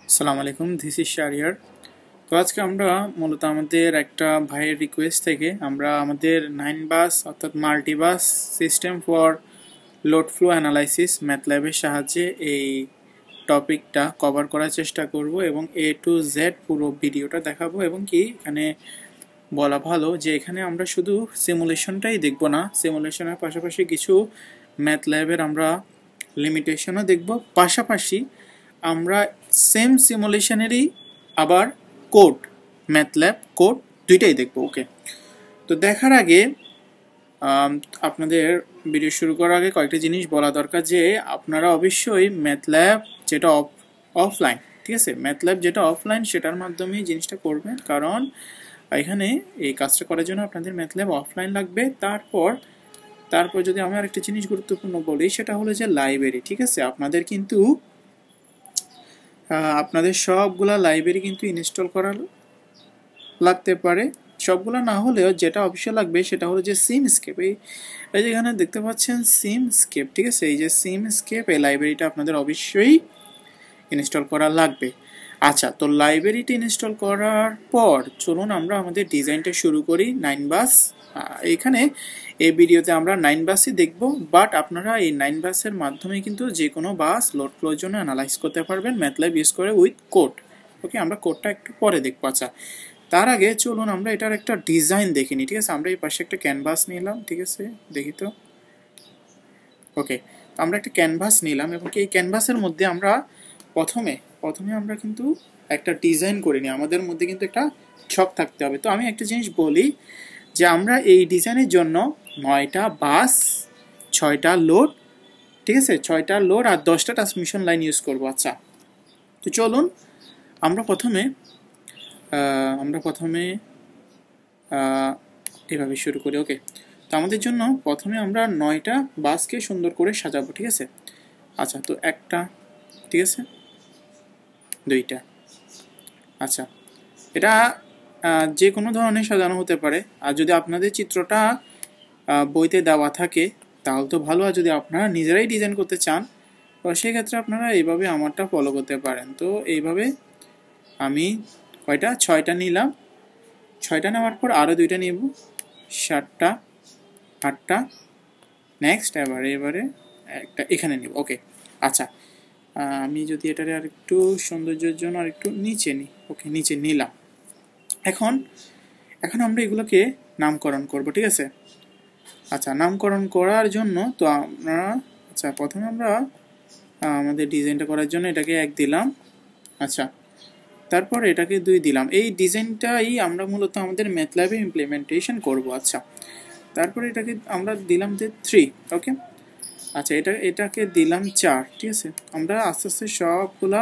আসসালামু আলাইকুম, this is Shahriar. তো আজকে আমরা মূলত আমাদের একটা ভাইয়ের রিকোয়েস্ট থেকে আমরা আমাদের 9 বাস অর্থাৎ multibus system for load flow analysis ম্যাথল্যাবের সাহায্যে এই টপিকটা কভার করার চেষ্টা করব এবং A to Z পুরো ভিডিওটা দেখাবো। এবং কি এখানে বলা ভালো যে এখানে আমরা শুধু সিমুলেশনটাই দেখব না, সিমুলেশনের পাশাপাশি কিছু ম্যাথল্যাবের আমরা লিমিটেশনও দেখব, পাশাপাশি আমরা সেম সিমুলেশনেরই আবার কোড, ম্যাথল্যাব কোড দুইটাই দেখব। ওকে, তো দেখার আগে আপনাদের ভিডিও শুরু করার আগে কয়েকটা জিনিস বলা দরকার যে আপনারা অবশ্যই ম্যাথল্যাব যেটা অফলাইন, ঠিক আছে, ম্যাথল্যাব যেটা অফলাইন সেটার মাধ্যমেই জিনিসটা করবেন, কারণ এখানে এই কাজটা করার জন্য আপনাদের ম্যাথল্যাব অফলাইন লাগবে। তারপর যদি আমি আরেকটা জিনিস গুরুত্বপূর্ণ বলি সেটা হলো যে লাইব্রেরি, ঠিক আছে, আপনাদের কিন্তু আপনাদের সবগুলা লাইব্রেরি কিন্তু ইনস্টল করা লাগতে পারে। সবগুলা না হলেও যেটা অবশ্যই লাগবে সেটা হলো যে সিমস্কেপ। এই যেখানে দেখতে পাচ্ছেন সিমস্কেপ, ঠিক আছে, এই যে সিমস্কেপ এই লাইব্রেরিটা আপনাদের অবশ্যই ইনস্টল করা লাগবে। আচ্ছা, তো লাইব্রেরিটা ইনস্টল করার পর চলুন আমরা আমাদের ডিজাইনটা শুরু করি 9 বাস। এখানে এই ভিডিওতে আমরা 9 বাসই দেখব, বাট আপনারা এই 9 বাসের মাধ্যমে কিন্তু যে কোনো বাস লোড ফ্লোর জন্য অ্যানালাইজ করতে পারবেন ম্যাথল্যাব ইউজ করে উইথ কোড। ওকে, আমরা কোডটা একটু পরে দেখবো। আচ্ছা, তার আগে চলুন আমরা এটার একটা ডিজাইন দেখে নিই, ঠিক আছে। আমরা এই পাশে একটা ক্যানভাস নিলাম, ঠিক আছে, দেখি তো। ওকে, তো আমরা একটা ক্যানভাস নিলাম এবং এই ক্যানভাসের মধ্যে আমরা প্রথমে আমরা কিন্তু একটা ডিজাইন করে নিই। আমাদের মধ্যে কিন্তু একটা ছক থাকতে হবে। তো আমি একটা জিনিস বলি যে আমরা এই ডিজাইনের জন্য 9টা বাস, 6টা লোড, ঠিক আছে, 6টা লোড আর 10টা ট্রান্সমিশন লাইন ইউজ করব। আচ্ছা, তো চলুন আমরা প্রথমে এভাবে শুরু করি। ওকে, তো আমাদের জন্য প্রথমে আমরা 9টা বাসকে সুন্দর করে সাজাবো, ঠিক আছে। আচ্ছা, তো একটা, ঠিক আছে, 2টা। আচ্ছা, এটা যে কোনো ধরনের সাজানো হতে পারে। আর যদি আপনাদের চিত্রটা বইতে দেওয়া থাকে তাহলে তো ভালো, আর যদি আপনারা নিজেরাই ডিজাইন করতে চান তো সেক্ষেত্রে আপনারা এইভাবে আমারটা ফলো করতে পারেন। তো এইভাবে আমি কয়টা 6টা নিলাম, 6টা নেওয়ার পর আরও 2টা নিব, 7টা, 8টা, নেক্সট এবারে একটা এখানে নিব। ওকে, আচ্ছা, আমি যদি এটারে আর একটু সৌন্দর্যের জন্য আর একটু নিচে নিই। ওকে, নিচে নিলাম। এখন আমরা এগুলোকে নামকরণ করব, ঠিক আছে। আচ্ছা, নামকরণ করার জন্য তো প্রথমে আমরা আমাদের ডিজাইনটা করার জন্য এটাকে 1 দিলাম। আচ্ছা, তারপর এটাকে 2 দিলাম। এই ডিজাইনটাই আমরা মূলত আমাদের ম্যাথল্যাবে ইমপ্লিমেন্টেশন করব। আচ্ছা, তারপরে এটাকে আমরা দিলাম যে 3। ওকে, আচ্ছা, এটাকে দিলাম 4, ঠিক আছে। আমরা আস্তে আস্তে সবগুলা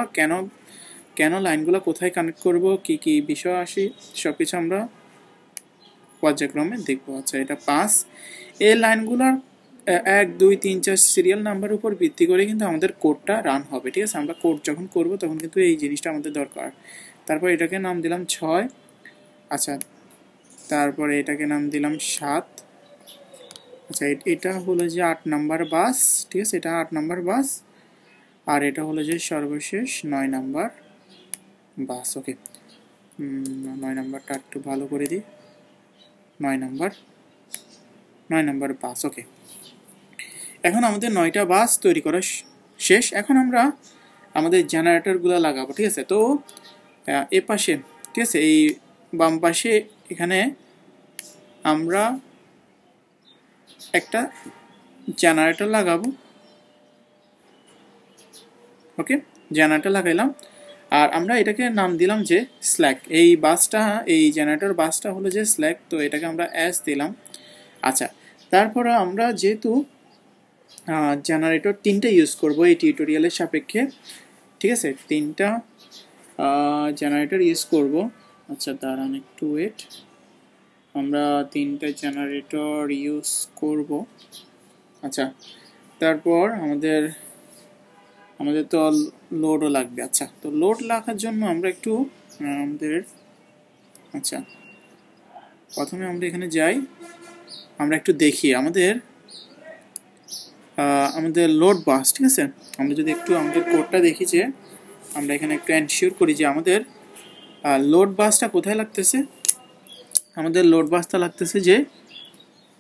কেন লাইনগুলো কোথায় কানেক্ট করব, কি বিষয় আসে সব কিছু আমরা পর্যায়ক্রমে দেখবো। আচ্ছা, এটা 5। এই লাইনগুলোর 1, 2, 3, 4 সিরিয়াল নাম্বার উপর ভিত্তি করে কিন্তু আমাদের কোডটা রান হবে, ঠিক আছে। আমরা কোড যখন করব তখন কিন্তু এই জিনিসটা আমাদের দরকার। তারপর এটাকে নাম দিলাম 6। আচ্ছা, তারপরে এটাকে নাম দিলাম 7। আচ্ছা, এটা হলো যে 8 নাম্বার বাস, ঠিক আছে, এটা 8 নাম্বার বাস। আর এটা হলো যে সর্বশেষ 9 নাম্বার বাস। ওকে, 9 নাম্বারটা একটু ভালো করে দিই, 9 নাম্বার বাস। ওকে, এখন আমাদের 9টা বাস তৈরি করা শেষ। এখন আমরা আমাদের জেনারেটরগুলো লাগাবো, ঠিক আছে। তো এ পাশে, ঠিক আছে, এই বাম পাশে এখানে আমরা একটা জেনারেটর লাগাবো। ওকে, জেনারেটর লাগাইলাম আর আমরা এটাকে নাম দিলাম যে স্ল্যাক। এই জেনারেটর বাসটা হলো যে স্ল্যাক, তো এটাকে আমরা এস দিলাম। আচ্ছা, তারপরে আমরা যেহেতু জেনারেটর 3টে ইউজ করব এই টিউটোরিয়ালের সাপেক্ষে, ঠিক আছে, 3টা জেনারেটর ইউজ করব। আচ্ছা, দাঁড়ান একটু ওয়েট, আমরা 3টা জেনারেটর ইউজ করব। আচ্ছা, তারপর আমাদের তো লোডও লাগবে। আচ্ছা, তো লোড লাগার জন্য আমরা একটু আচ্ছা, প্রথমে আমরা এখানে যাই, আমরা একটু দেখি আমাদের লোড বাস, ঠিক আছে। আমরা যদি একটু আমাদের কোডটা দেখি যে আমরা এখানে একটু এনশিওর করি যে আমাদের লোড বাসটা কোথায় লাগতেছে। আমাদের লোড বাসটা লাগতেছে যে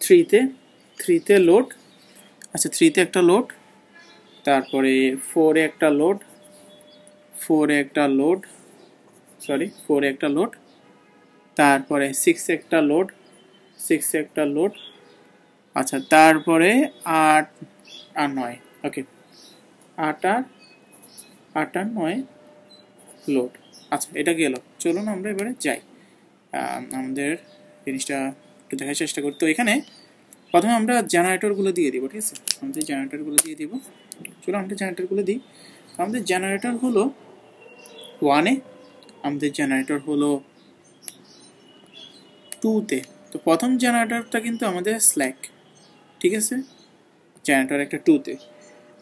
3তে লোড। আচ্ছা 3তে একটা লোড, তারপরে 4-এ একটা লোড, 4-এ একটা লোড, 4-এ একটা লোড, তারপরে 6-এ একটা লোড, 6-এ একটা লোড। আচ্ছা তারপরে 8 আর 9, ওকে 8 আর 9 লোড। আচ্ছা এটা গেল। চলুন আমরা এবারে যাই, আমাদের জিনিসটা একটু দেখার চেষ্টা করি। তো এখানে প্রথমে আমরা জেনারেটরগুলো দিয়ে দিব, ঠিক আছে, আমাদের জেনারেটরগুলো দিয়ে দিব। চলো আমরা জেনারেটরগুলো দিই। আমাদের জেনারেটর হলো 1-এ, আমাদের জেনারেটর হলো 2-তে। তো প্রথম জেনারেটরটা কিন্তু আমাদের স্ল্যাক, ঠিক আছে, জেনারেটর একটা 2-তে।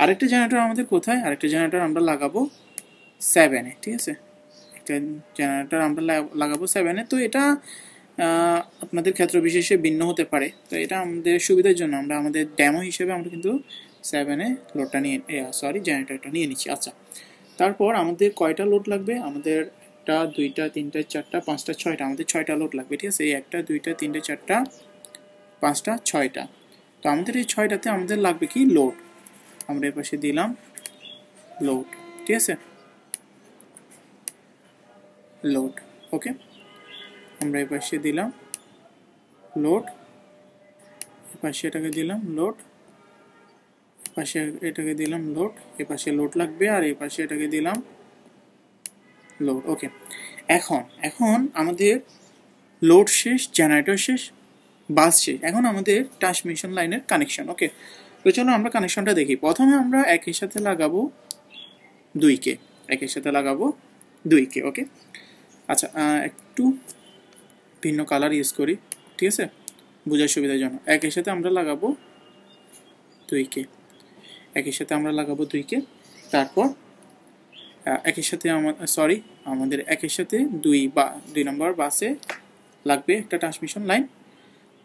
আরেকটা জেনারেটর আমাদের কোথায়? আরেকটা জেনারেটর আমরা লাগাবো 7-এ, ঠিক আছে, একটা জেনারেটর আমরা লাগাবো 7-এ। তো এটা আপনাদের ক্ষেত্র বিশেষে ভিন্ন হতে পারে। তো এটা আমাদের সুবিধার জন্য আমরা আমাদের ডেমো হিসেবে আমরা কিন্তু 7-এ লোডটা নিয়ে জেনারেটরটা নিয়ে নিচ্ছি। আচ্ছা তারপর আমাদের কয়টা লোড লাগবে? আমাদের 1টা 2টা 3টা 4টা 5টা 6টা, আমাদের 6টা লোড লাগবে, ঠিক আছে। এই 1টা 2টা 3টা 4টা 5টা 6টা। তো আমাদের এই 6টাতে আমাদের লাগবে কি? লোড। আমরা এর পাশে দিলাম লোড, ঠিক আছে, লোড, ওকে। আমরা এই পাশে দিলাম লোড, এ পাশে এটাকে দিলাম লোড, পাশে এটাকে দিলাম লোড, এ পাশে লোড লাগবে, আর এই পাশে এটাকে দিলাম লোড, ওকে। এখন আমাদের লোড শেষ, জেনারেটর শেষ, বাস শেষ। এখন আমাদের ট্রান্সমিশন লাইনের কানেকশন, ওকে। তো চলো আমরা কানেকশনটা দেখি। প্রথমে আমরা একের সাথে লাগাবো 2কে, একের সাথে লাগাবো 2কে, ওকে। আচ্ছা একটু ভিন্ন কালার ইউজ করি, ঠিক আছে, বোঝার সুবিধার জন্য। একের সাথে আমরা লাগাবো 2কে, একের সাথে আমরা লাগাবো 2কে। তারপর একের সাথে আমাদের একের সাথে 2 নম্বর বাসে লাগবে একটা ট্রান্সমিশন লাইন।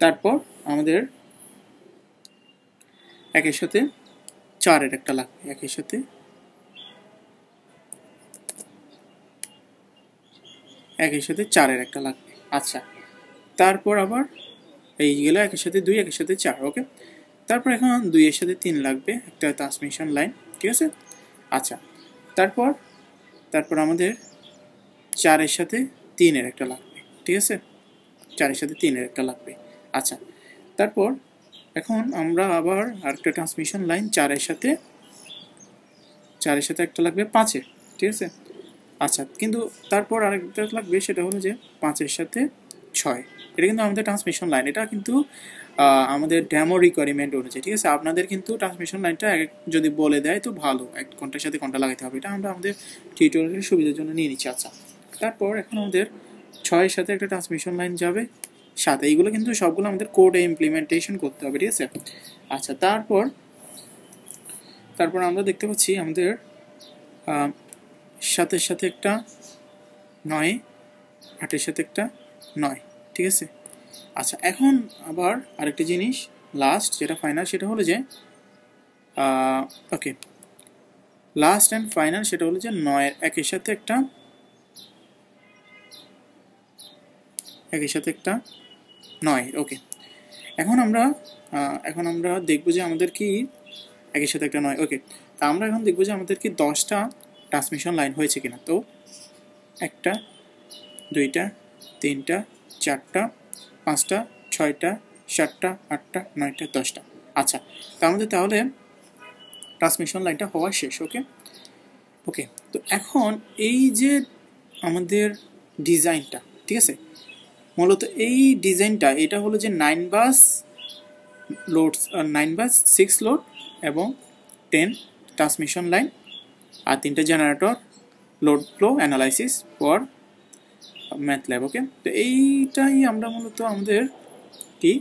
তারপর আমাদের একের সাথে 4-এর একটা লাগবে, একের সাথে একের সাথে 4-এর একটা লাগবে। আচ্ছা তারপর আবার এই গেল একের সাথে 2, একের সাথে 4, ওকে। তারপর এখন 2-এর সাথে 3 লাগবে একটা ট্রান্সমিশন লাইন, ঠিক আছে। আচ্ছা তারপর আমাদের 4-এর সাথে 3-এর একটা লাগবে, ঠিক আছে, 4-এর সাথে 3-এর একটা লাগবে। আচ্ছা তারপর এখন আমরা আবার আরেকটা ট্রান্সমিশন লাইন 4-এর সাথে একটা লাগবে 5-এর, ঠিক আছে। আচ্ছা কিন্তু তারপর আরেকটা লাগবে, সেটা হলো যে 5-এর সাথে 6। এটা কিন্তু আমাদের ট্রান্সমিশন লাইন, এটা কিন্তু আমাদের ডেমো রিকোয়ারমেন্ট অনুযায়ী, ঠিক আছে। আপনাদের কিন্তু ট্রান্সমিশন লাইনটা যদি বলে দেয় তো ভালো, এক ঘন্টার সাথে ঘন্টা লাগাতে হবে, এটা আমরা আমাদের টিউটোরিয়ালের সুবিধার জন্য নিয়ে নিচ্ছি। আচ্ছা তারপর এখন আমাদের 6-এর সাথে একটা ট্রান্সমিশন লাইন যাবে 7। এইগুলো কিন্তু সবগুলো আমাদের কোডে ইমপ্লিমেন্টেশন করতে হবে, ঠিক আছে। আচ্ছা তারপর আমরা দেখতে পাচ্ছি আমাদের 7-এর সাথে একটা 9, 8-এর সাথে একটা 9, ঠিক আছে। আচ্ছা এখন আবার আরেকটা জিনিস লাস্ট যেটা ফাইনাল, সেটা হলো যে ওকে লাস্ট অ্যান্ড ফাইনাল, সেটা হলো যে 9-এর একের সাথে একটা 9, ওকে। এখন আমরা দেখবো যে আমাদের কি একের সাথে একটা 9, ওকে। তা আমরা এখন দেখবো যে আমাদের কি 10টা ট্রান্সমিশন লাইন হয়েছে কিনা। তো 1টা 2টা 3টা 4টা 5টা 6টা 7টা 8টা 9টা 10টা। আচ্ছা আমাদের তাহলে ট্রান্সমিশন লাইনটা হওয়া শেষ, ওকে। তো এখন এই যে আমাদের ডিজাইনটা, ঠিক আছে, মূলত এই ডিজাইনটা এটা হলো যে 9 বাস লোড, 9 বাস 6 লোড এবং 10 ট্রান্সমিশন লাইন আর 3টা generator, load flow analysis for MATLAB, okay. তো এইটাই আমরা মূলত আমাদের কি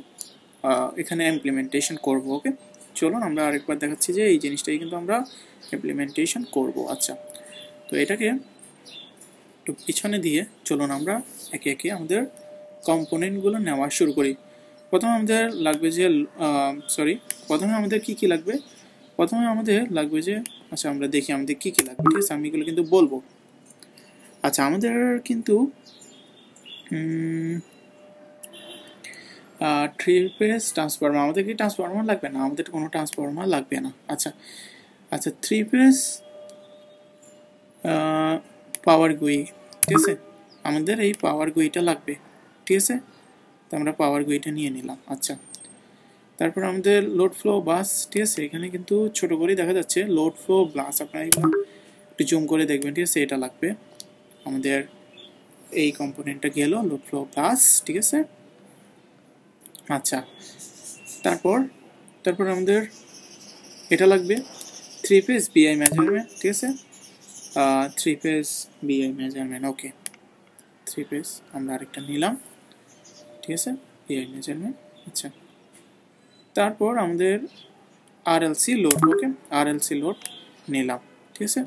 এখানে ইমপ্লিমেন্টেশন করব, ওকে। চলুন আমরা আরেকবার দেখাচ্ছি যে এই জিনিসটাই কিন্তু আমরা ইমপ্লিমেন্টেশন করব। আচ্ছা তো এটাকে একটু পিছনে দিয়ে চলুন আমরা একে একে আমাদের কম্পোনেন্টগুলো নেওয়া শুরু করি। প্রথমে আমাদের লাগবে যে প্রথমে আমাদের কি লাগবে? প্রথমে আমাদের লাগবে যে, আচ্ছা আমরা দেখি আমাদের কি লাগবে, ঠিক আছে, আমি এগুলো কিন্তু বলবো, আচ্ছা, আমাদের কিন্তু 3 ফেজ ট্রান্সফরমার, আমাদের কি ট্রান্সফরমার লাগবে না? আমাদের কোনো ট্রান্সফরমার লাগবে না। আচ্ছা আচ্ছা, 3 ফেজ পাওয়ার গুই, ঠিক আছে, আমাদের এই পাওয়ার গুইটা লাগবে, ঠিক আছে। তো আমরা পাওয়ার গুইটা নিয়ে নিলাম। আচ্ছা, তারপর আমাদের লোড ফ্লো বাস, ঠিক আছে, এখানে কিন্তু ছোট করেই দেখা যাচ্ছে লোড ফ্লো বাস, আপনারা এগুলো একটু জুম করে দেখবেন, ঠিক আছে, এটা লাগবে আমাদের। এই কম্পোনেন্টটা গেল লোড ফ্লো বাস, ঠিক আছে। আচ্ছা, তারপর তারপর আমাদের এটা লাগবে 3 ফেজ বিআই মেজারমেন্ট, ঠিক আছে। 3 ফেজ বিআই মেজারমেন্ট, ওকে। 3 ফেজ আমরা আরেকটা নিলাম, ঠিক আছে, বিআই মেজারমেন্ট। আচ্ছা, তারপর আমাদের আরএলসি লোড, ওকে, আরএলসি লোড নিলাম, ঠিক আছে।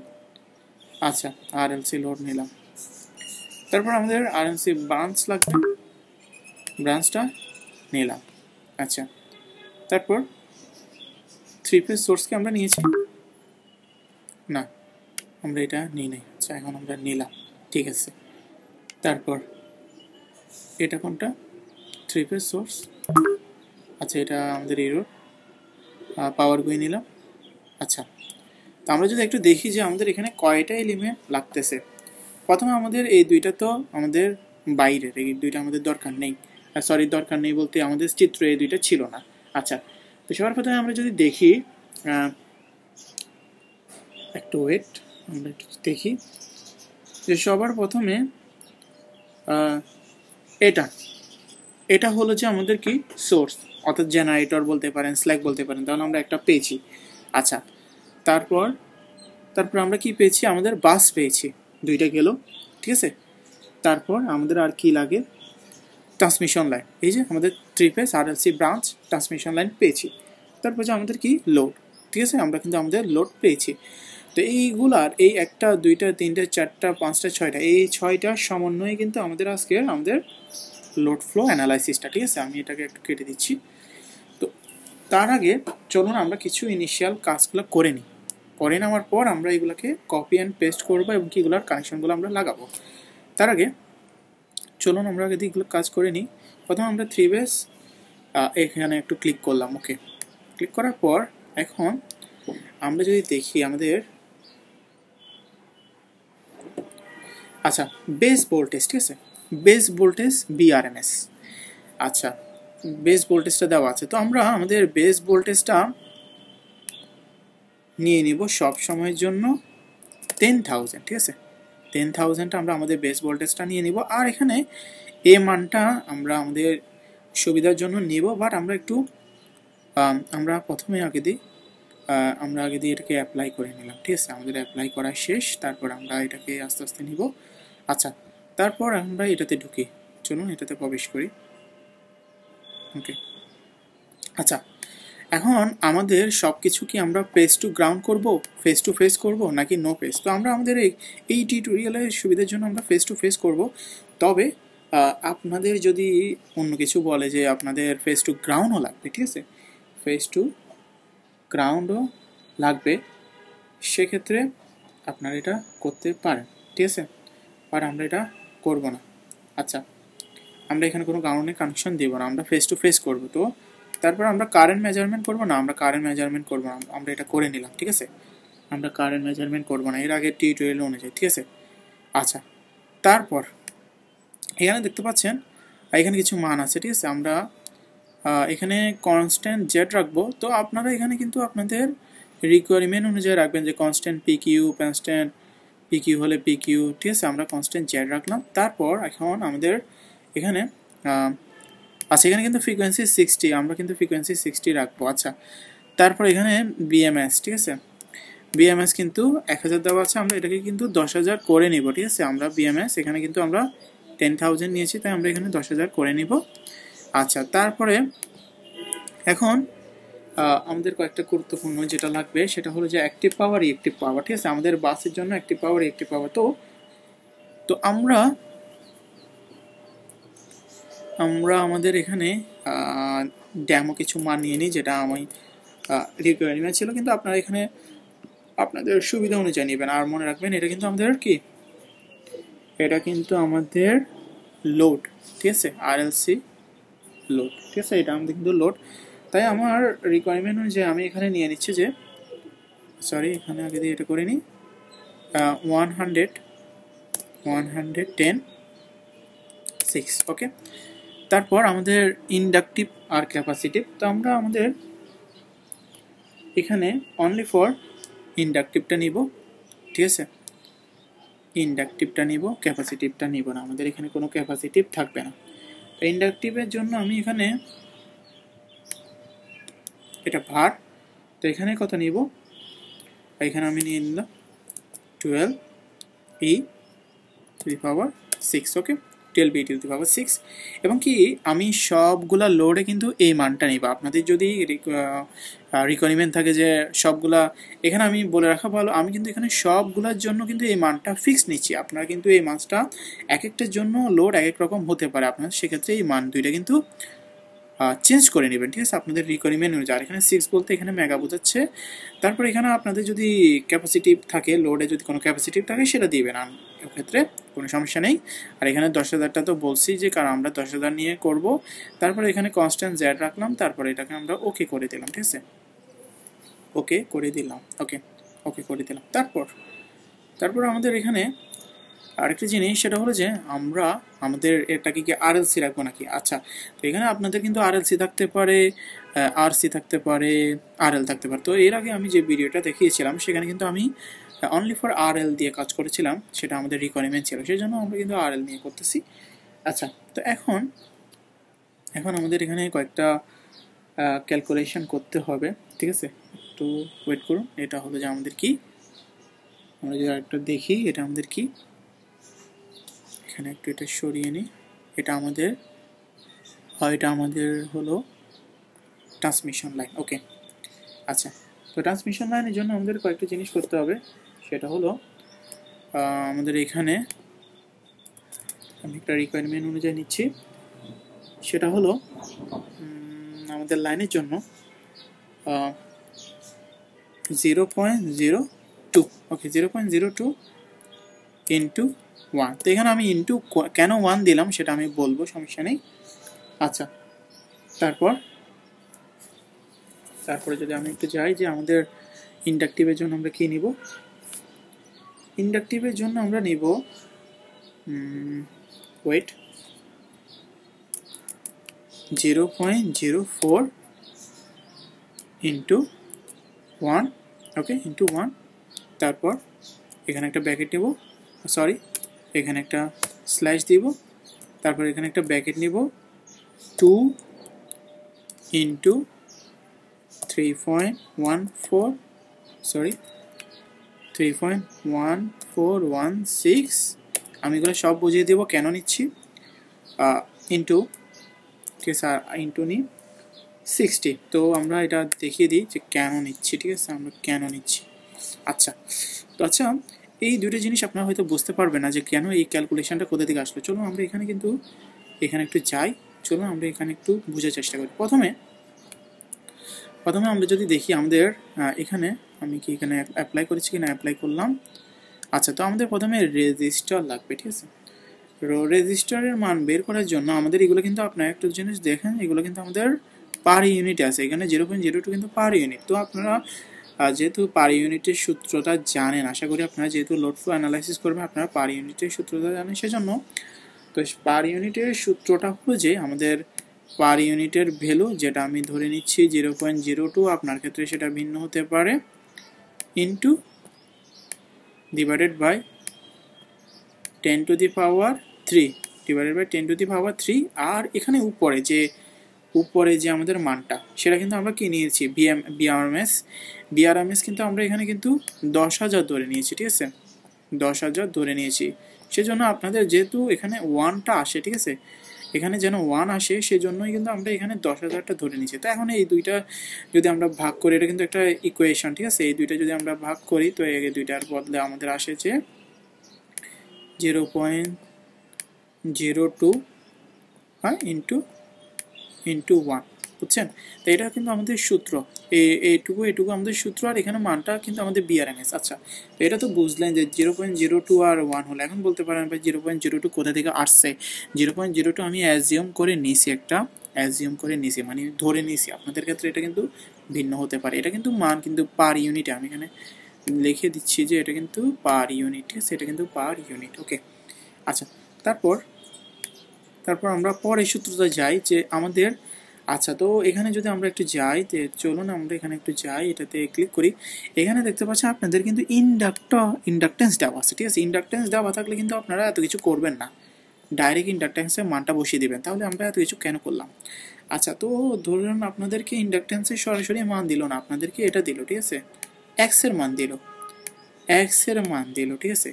আচ্ছা, আরএলসি লোড নিলাম। তারপর আমাদের আরএলসি ব্রাঞ্চ লাগবে, ব্রাঞ্চটা নিলাম। আচ্ছা, তারপর 3 ফেজ সোর্সকে আমরা নিয়েছি না, আমরা এটা নিই নাই। আচ্ছা, এখন আমরা নিলাম, ঠিক আছে। তারপর এটা কোনটা? 3 ফেজ সোর্স। আচ্ছা, এটা আমাদের এরর পাওয়ার গুই নিলাম। আচ্ছা, তো আমরা যদি একটু দেখি যে আমাদের এখানে কয়টা এলিমেন্ট লাগতেছে। প্রথমে আমাদের এই দুইটা তো আমাদের বাইরের, এই দুইটা আমাদের দরকার নেই, সরি দরকার নেই বলতে আমাদের চিত্র এই দুইটা ছিল না। আচ্ছা, তো সবার প্রথমে আমরা যদি দেখি, একটু ওয়েট, আমরা একটু দেখি যে সবার প্রথমে এটা এটা হলো যে আমাদের কি সোর্স, অর্থাৎ জেনারেটর বলতে পারেন, স্ল্যাক বলতে পারেন, তাহলে আমরা একটা পেয়েছি। আচ্ছা, তারপর তারপর আমরা কি পেয়েছি? আমাদের বাস পেয়েছি, দুইটা গেল, ঠিক আছে। তারপর আমাদের আর কি লাগে? ট্রান্সমিশন লাইন, এই যে আমাদের 3 phase RLC branch transmission line পেয়েছি। তারপর যে আমাদের কি লোড, ঠিক আছে, আমরা কিন্তু আমাদের লোড পেয়েছি। তো এইগুলার এই 1টা 2টা 3টা 4টা 5টা 6টা, এই 6টার সমন্বয়ে কিন্তু আমাদের আজকের আমাদের লোড ফ্লো অ্যানালাইসিসটা, ঠিক আছে। আমি এটাকে একটু কেটে দিচ্ছি। তো তার আগে চলুন আমরা কিছু ইনিশিয়াল কাজগুলো করে নিই, করে নেওয়ার পর আমরা এগুলোকে কপি অ্যান্ড পেস্ট করবো এবং এগুলোর কানেকশনগুলো আমরা লাগাবো। তার আগে চলুন আমরা আগে এগুলো কাজ করে নিই। প্রথমে আমরা 3 ফেজ এখানে একটু ক্লিক করলাম, ওকে। ক্লিক করার পর এখন আমরা যদি দেখি আমাদের, আচ্ছা, বেস ভোল্টেজ, ঠিক আছে, বেস ভোল্টেজ বিআরএমএস। আচ্ছা, বেস ভোল্টেজটা দেওয়া আছে, তো আমরা আমাদের বেস ভোল্টেজটা নিয়ে নিব সব সময়ের জন্য 10,000, ঠিক আছে। 10,000টা আমরা আমাদের বেস ভোল্টেজটা নিয়ে নিব। আর এখানে এ মানটা আমরা আমাদের সুবিধার জন্য নিব, বাট আমরা একটু আমরা প্রথমে আগে দিই, আমরা আগে দিয়ে এটাকে অ্যাপ্লাই করে নিলাম, ঠিক আছে। আমাদের অ্যাপ্লাই করা শেষ, তারপর আমরা এটাকে আস্তে আস্তে নিব। আচ্ছা, তারপর আমরা এটাতে ঢুকি, চলুন এটাতে প্রবেশ করি, ওকে। আচ্ছা, এখন আমাদের সব কিছু কি আমরা ফেস টু গ্রাউন্ড করব, ফেস টু ফেস করব, নাকি নো ফেস? তো আমরা আমাদের এই টিউটোরিয়ালের সুবিধার জন্য আমরা ফেস টু ফেস করব। তবে আপনাদের যদি অন্য কিছু বলে যে আপনাদের ফেস টু গ্রাউন্ডও লাগবে, ঠিক আছে, ফেস টু গ্রাউন্ডও লাগবে, সেক্ষেত্রে আপনারা এটা করতে পারেন, ঠিক আছে। আর আমরা এটা করব না। আচ্ছা, আমরা এখানে কোনো গ্রাউন্ডে কানেকশন দেবো না, আমরা ফেস টু ফেস করবো। তো তারপর আমরা কারেন্ট মেজারমেন্ট করবো না, আমরা কারেন্ট মেজারমেন্ট করবো না, আমরা এটা করে নিলাম, ঠিক আছে। আমরা কারেন্ট মেজারমেন্ট করবো না এর আগে টিউটোরিয়াল অনুযায়ী, ঠিক আছে। আচ্ছা, তারপর এখানে দেখতে পাচ্ছেন এখানে কিছু মান আছে, ঠিক আছে। আমরা এখানে কনস্ট্যান্ট জেড রাখবো। তো আপনারা এখানে কিন্তু আপনাদের রিকোয়ারমেন্ট অনুযায়ী রাখবেন, যে কনস্ট্যান্ট পিকিউ হলে পিকিউ, ঠিক আছে। আমরা কনস্ট্যান্ট জেড রাখলাম। তারপর এখন আমাদের এখানে আচ্ছা, এখানে কিন্তু ফ্রিকোয়েন্সি 60, আমরা কিন্তু ফ্রিকোয়েন্সি 60 রাখবো। আচ্ছা, তারপর এখানে বিএমএস, ঠিক আছে, বিএমএস কিন্তু 1000 দেওয়া আছে, আমরা এটাকে কিন্তু 10,000 করে নিব, ঠিক আছে। আমরা বিএমএস এখানে কিন্তু আমরা 10,000 নিয়েছি, তাই আমরা এখানে 10,000 করে নিব। আচ্ছা, তারপরে এখন আমাদের কয়েকটা গুরুত্বপূর্ণ যেটা লাগবে সেটা হলো যে অ্যাক্টিভ পাওয়ার, রিঅ্যাক্টিভ পাওয়ার, ঠিক আছে। আমাদের বাসের জন্য অ্যাক্টিভ পাওয়ার, রিঅ্যাক্টিভ পাওয়ার। তো আমরা আমাদের এখানে ড্যামো কিছু মান নিয়ে নিই, যেটা আমি রিকোয়ারমেন্ট ছিল, কিন্তু আপনারা এখানে আপনাদের সুবিধা অনুযায়ী নেবেন। আর মনে রাখবেন এটা কিন্তু আমাদের কি এটা কিন্তু আমাদের লোড, ঠিক আছে, আরএলসি লোড, ঠিক আছে, এটা আমাদের কিন্তু লোড। তাই আমার রিকোয়ারমেন্ট অনুযায়ী আমি এখানে নিয়ে নিচ্ছি যে, সরি এখানে আগে দিয়ে এটা করে নিই, 110 6, ওকে। তারপর আমাদের ইন্ডাকটিভ আর ক্যাপাসিটিভ। তো আমরা আমাদের এখানে অনলি ফর ইন্ডাকটিভটা নিব, ঠিক আছে, ইন্ডাকটিভটা নিব, ক্যাপাসিটিভটা নিব না, আমাদের এখানে কোনো ক্যাপাসিটিভ থাকবে না। তো ইন্ডাকটিভের জন্য আমি এখানে এটা ভার, তো এখানে কত নিব, এখানে আমি নিয়ে নিলাম 12e⁶, ওকে, 12e⁶। এবং কি আমি সবগুলা লোডে কিন্তু এই মানটা নিব। আপনাদের যদি রিকোয়ারমেন্ট থাকে যে সবগুলা, এখানে আমি বলে রাখা ভালো, আমি কিন্তু এখানে সবগুলার জন্য কিন্তু এই মানটা ফিক্স নিচ্ছি। আপনারা কিন্তু এই মানটা এক একটার জন্য লোড এক এক রকম হতে পারে, আপনার সেক্ষেত্রে এই মান দুইটা কিন্তু চেঞ্জ করে নেবেন, ঠিক আছে, আপনাদের রিকোয়ারমেন্ট অনুযায়ী। আর এখানে 6 বলতে এখানে মেগা বোঝাচ্ছে। তারপর এখানে আপনাদের যদি ক্যাপাসিটিভ থাকে, লোডে যদি কোনো ক্যাপাসিটিভ থাকে সেটা দিবেন, এক্ষেত্রে কোনো সমস্যা নেই। আর এখানে 10,000টা তো বলছি যে কারণ আমরা 10,000 নিয়ে করব। তারপরে এখানে কনস্ট্যান্ট জেড রাখলাম, তারপরে এটাকে আমরা ওকে করে দিলাম, ঠিক আছে, ওকে করে দিলাম, ওকে করে দিলাম। তারপর আমাদের এখানে আরেকটা জিনিস, সেটা হলো যে আমরা আমাদের এটাকে কি আরএলসি রাখবো নাকি। আচ্ছা, তো এখানে আপনাদের কিন্তু আরএলসি থাকতে পারে, আরসি থাকতে পারে, আরএল থাকতে পারে। তো এর আগে আমি যে ভিডিওটা দেখিয়েছিলাম সেখানে কিন্তু আমি অনলি ফর আরএল দিয়ে কাজ করেছিলাম, সেটা আমাদের রিকোয়ারমেন্ট ছিল, সেই জন্য আমরা কিন্তু আরএল নিয়ে করতেছি। আচ্ছা, তো এখন আমাদের এখানে কয়েকটা ক্যালকুলেশন করতে হবে, ঠিক আছে, একটু ওয়েট করুন। এটা হলো যে আমাদের কি, আমরা যদি আরেকটা দেখি, এটা আমাদের কি, এখানে একটু এটা সরিয়ে নিই, এটা আমাদের হলো ট্রান্সমিশন লাইন, ওকে। আচ্ছা, তো ট্রান্সমিশন লাইনের জন্য আমাদের কয়েকটা জিনিস করতে হবে, সেটা হলো আমাদের এখানে আমি একটা রিকোয়ারমেন্ট অনুযায়ী নিচ্ছি, সেটা হলো আমাদের লাইনের জন্য 0.02, ওকে, 0.02 ইন্টু 1। তো এখানে আমি ইন্টু কেন 1 দিলাম সেটা আমি বলবো, সমস্যা নেই। আচ্ছা, তারপরে যদি আমি একটু যাই যে আমাদের ইন্ডাকটিভের জন্য আমরা কি নিব, ইন্ডাকটিভের জন্য আমরা নিব ওয়েট 0.04 ইন্টু 1, ওকে, ইন্টু 1। তারপর এখানে একটা ব্র্যাকেট নেব, সরি এখানে একটা স্ল্যাশ দিব, তারপর এখানে একটা ব্র্যাকেট নিব 2 ইন্টু 3.14, সরি 3.1416, আমি এগুলো সব বুঝিয়ে দেবো কেন নিচ্ছি, ইন্টু, ঠিক আছে, ইন্টু নিই 60। তো আমরা এটা দেখিয়ে দিই যে কেন নিচ্ছি, ঠিক আছে, আমরা কেন নিচ্ছি। আচ্ছা, তো আচ্ছা, এই দুটো জিনিস আপনারা হয়তো বুঝতে পারবেন না যে কেন এই ক্যালকুলেশনটা কোথা থেকে আসলো। চলুন আমরা এখানে একটু যাই, চলুন আমরা এখানে একটু বোঝার চেষ্টা করি। প্রথমে আমরা যদি দেখি আমাদের এখানে আমি কি এখানে অ্যাপ্লাই করেছি কিনা, অ্যাপ্লাই করলাম। আচ্ছা, তো আমাদের প্রথমে রেজিস্টার লাগবে, ঠিক আছে। রেজিস্টারের মান বের করার জন্য আমাদের এগুলো কিন্তু আপনারা একটু জিনিস দেখেন, এগুলো কিন্তু আমাদের পার ইউনিট আছে, এখানে 0.02 কিন্তু পার ইউনিট। তো আপনারা যেহেতু পার ইউনিটের সূত্রটা জানেন, আশা করি আপনারা যেহেতু লোড ফ্লো অ্যানালাইসিস করবেন আপনারা পার ইউনিটের সূত্রটা জানেন, সেজন্য তো পার ইউনিটের সূত্রটা হলো যে আমাদের পার ইউনিটের ভ্যালু, যেটা আমি ধরে নিচ্ছি 0.02, আপনার ক্ষেত্রে সেটা ভিন্ন হতে পারে, into divided by 10 to the power 3, divided by 10 to the power 3। আর এখানে উপরে যে আমাদের মানটা, সেটা কিন্তু আমরা কি নিয়েছি, বিআরএমএস কিন্তু আমরা এখানে কিন্তু 10,000 ধরে নিয়েছি, ঠিক আছে, 10,000 ধরে নিয়েছি। সেজন্য আপনাদের যেহেতু এখানে 1টা আসে, ঠিক আছে, এখানে যেন 1 আসে, সেজন্যই কিন্তু আমরা এখানে 10,000টা ধরে নিয়েছি। তো এখন এই দুইটা যদি আমরা ভাগ করি, এটা কিন্তু একটা ইকুয়েশন, ঠিক আছে, এই দুইটা যদি আমরা ভাগ করি, তো এই দুইটার বদলে আমাদের আসে যে 0.02 ইন্টু 1, বুঝছেন? তো এটা কিন্তু আমাদের সূত্র, এইটুকু আমাদের সূত্র, আর এখানে মানটা কিন্তু আমাদের বিআরএমএস। আচ্ছা, তো এটা তো বুঝলেন যে 0.02 আর 1 হলো। এখন বলতে পারেন ভাই 0.02 কোথা থেকে আসছে? 0.02 আমি অ্যাজিউম করে নিয়েছি, মানে ধরে নিয়েছি। আপনাদের ক্ষেত্রে এটা কিন্তু ভিন্ন হতে পারে। এটা কিন্তু মান কিন্তু পার ইউনিটে, আমি এখানে লিখে দিচ্ছি যে এটা কিন্তু পার ইউনিট, ঠিক আছে? এটা কিন্তু পার ইউনিট। ওকে, আচ্ছা, তারপর আমরা পরের সূত্রটা যাই যে আমাদের, আচ্ছা, তো এখানে যদি আমরা একটু যাই, তো চলুন আমরা এখানে একটু যাই, এটাতে ক্লিক করি। এখানে দেখতে পাচ্ছেন আপনাদের কিন্তু ইন্ডাকটেন্স দেওয়া আছে, ঠিক আছে? ইন্ডাকটেন্স দেওয়া থাকলে কিন্তু আপনারা এত কিছু করবেন না, ডাইরেক্ট ইন্ডাকটেন্সের মানটা বসিয়ে দেবেন। তাহলে আমরা এত কিছু কেন করলাম? আচ্ছা, তো ধরুন আপনাদেরকে ইন্ডাকটেন্সের সরাসরি মান দিল না, আপনাদেরকে এটা দিল, ঠিক আছে? এক্স এর মান দিল, ঠিক আছে?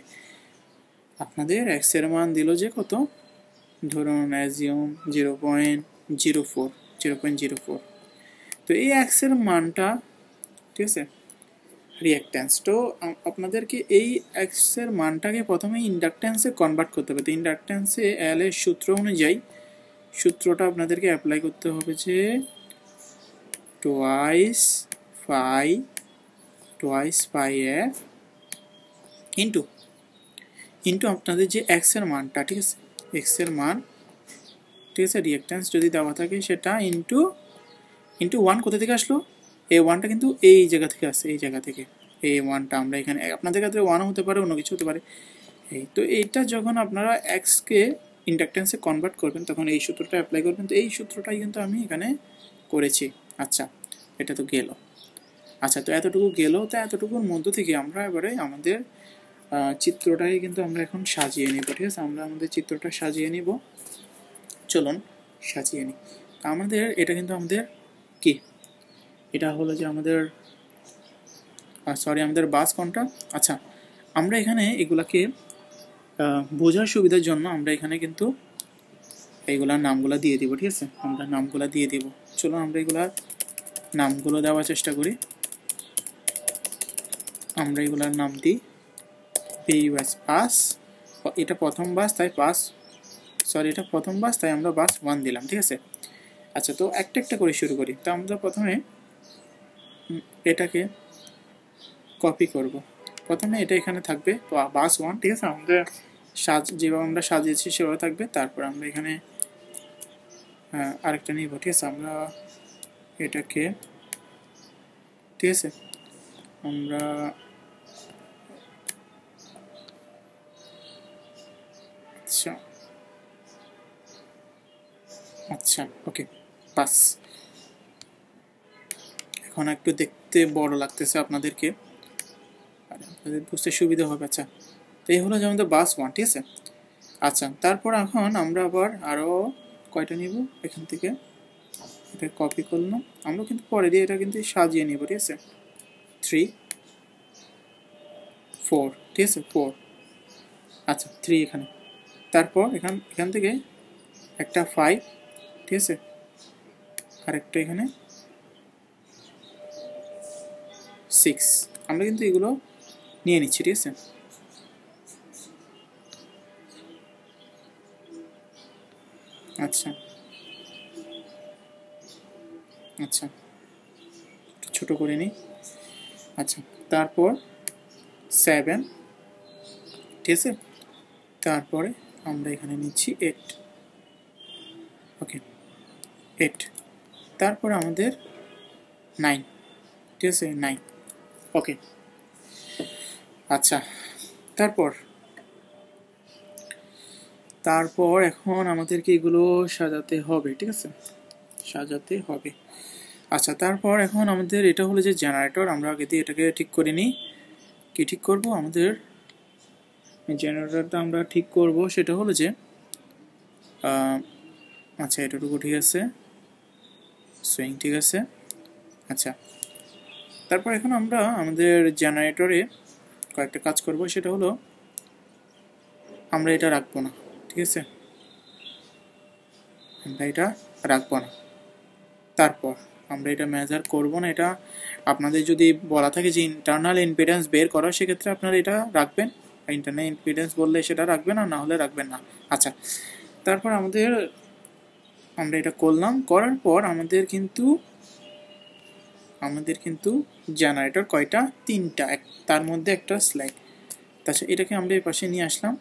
আপনাদের এক্স এর মান দিল যে কত, ধরুন অ্যাজিউম 0.04। তো এই এক্স এর মানটা, ঠিক আছে, রিঅ্যাকট্যান্স। তো আপনাদেরকে এই এক্স এর মানটাকে প্রথমে ইন্ডাকট্যান্সে কনভার্ট করতে হবে। তো ইন্ডাকট্যান্সে এল এর সূত্র অনুযায়ী, সূত্রটা আপনাদেরকে অ্যাপ্লাই করতে হবে যে টোয়াইস পাই এফ ইন্টু আপনাদের যে এক্স এর মানটা, ঠিক আছে, এক্স এর মান, ঠিক আছে, রিঅ্যাকট্যান্স যদি দেওয়া থাকে সেটা ইন্টু 1 কোথা থেকে আসলো? এই ওয়ানটা কিন্তু এই জায়গা থেকে আসছে, এই জায়গা থেকে। এই ওয়ানটা আমরা এখানে, আপনাদের ক্ষেত্রে ওয়ানও হতে পারে, অন্য কিছু হতে পারে। এই তো এইটা যখন আপনারা এক্সকে ইন্ডাকটেন্সে কনভার্ট করবেন তখন এই সূত্রটা অ্যাপ্লাই করবেন। তো এই সূত্রটাই কিন্তু আমি এখানে করেছি। আচ্ছা, এটা তো গেল। আচ্ছা, তো এতটুকু গেল। তো এতটুকুর মধ্য থেকে আমরা এবারে আমাদের চিত্রটাই কিন্তু আমরা এখন সাজিয়ে নিব, ঠিক আছে? আমরা আমাদের চিত্রটা সাজিয়ে নিব, চলুন সাজিয়ে নিই। আমাদের এটা কিন্তু আমাদের কি, এটা হলো যে আমাদের আমাদের বাস কোনটা। আচ্ছা, আমরা এখানে এগুলাকে বোঝার সুবিধার জন্য আমরা এখানে কিন্তু এইগুলার নামগুলো দিয়ে দিব, ঠিক আছে? আমরা নামগুলো দিয়ে দিব। চলো আমরা এগুলার নামগুলো দেওয়ার চেষ্টা করি। আমরা এগুলার নাম দিই বাস। এটা প্রথম বাস, তাই এটা প্রথম বাস, তাই আমরা বাস 1 দিলাম, ঠিক আছে? আচ্ছা, তো একটা একটা করে শুরু করি। তো আমরা প্রথমে এটাকে কপি করব। প্রথমে এটা এখানে থাকবে বাস 1, ঠিক আছে? আমাদের যেভাবে আমরা সাজিয়েছি সেভাবে থাকবে। তারপর আমরা এখানে আরেকটা নিব, ঠিক আছে? আমরা এটাকে, ঠিক আছে, আমরা আচ্ছা, ওকে, বাস। এখন একটু দেখতে বড় লাগতেছে আপনাদেরকে, আপনাদের বুঝতে সুবিধা হবে। আচ্ছা, তো এই হলো যে আমাদের বাস 1, ঠিক আছে? আচ্ছা, তারপর এখন আমরা আবার আরও কয়টা নিব এখান থেকে, এটা কপি করলাম। আমরা কিন্তু পরে দিয়ে এটা কিন্তু সাজিয়ে নিব, ঠিক আছে? 3 4, ঠিক আছে? 4, আচ্ছা, 3 এখানে। তারপর এখান থেকে একটা 5, ঠিক আছে, আর একটা এখানে 6। আমরা কিন্তু এগুলো নিয়ে নিচ্ছি, ঠিক আছে? আচ্ছা আচ্ছা, ছোট করে নিই। আচ্ছা, তারপর 7, ঠিক আছে? তারপরে আমরা এখানে নিচ্ছি 8, ওকে, 8। তারপর আমাদের 9, ঠিক আছে? 9, ওকে। আচ্ছা, তারপর এখন আমাদেরকে এগুলো সাজাতে হবে, ঠিক আছে? সাজাতে হবে। আচ্ছা, তারপর এখন আমাদের এটা হলো যে জেনারেটর। আমরা আগে দিয়ে এটাকে ঠিক করে নিই। কি ঠিক করব? আমাদের জেনারেটরটা আমরা ঠিক করব, সেটা হলো যে আচ্ছা, এতটুকু ঠিক আছে, সুইং ঠিক আছে। আচ্ছা, তারপর এখন আমরা আমাদের জেনারেটরে কয়েকটা কাজ করব, সেটা হলো আমরা এটা রাখবো না, ঠিক আছে? আমরা এটা রাখবো না। তারপর আমরা এটা মেজার করব না। এটা আপনাদের যদি বলা থাকে যে ইন্টারনাল ইম্পিডেন্স বের করা, সেক্ষেত্রে আপনারা এটা রাখবেন। ইন্টারনাল ইম্পিডেন্স বললে সেটা রাখবেন, আর না হলে রাখবেন না। আচ্ছা, তারপর আমাদের আমরা এটা করলাম, করার পর আমাদের কিন্তু জেনারেটর কয়টা, 3টা, তার মধ্যে একটা স্ল্যাগ। তাছাড়া এটাকে আমরা এই পাশে নিয়ে আসলাম।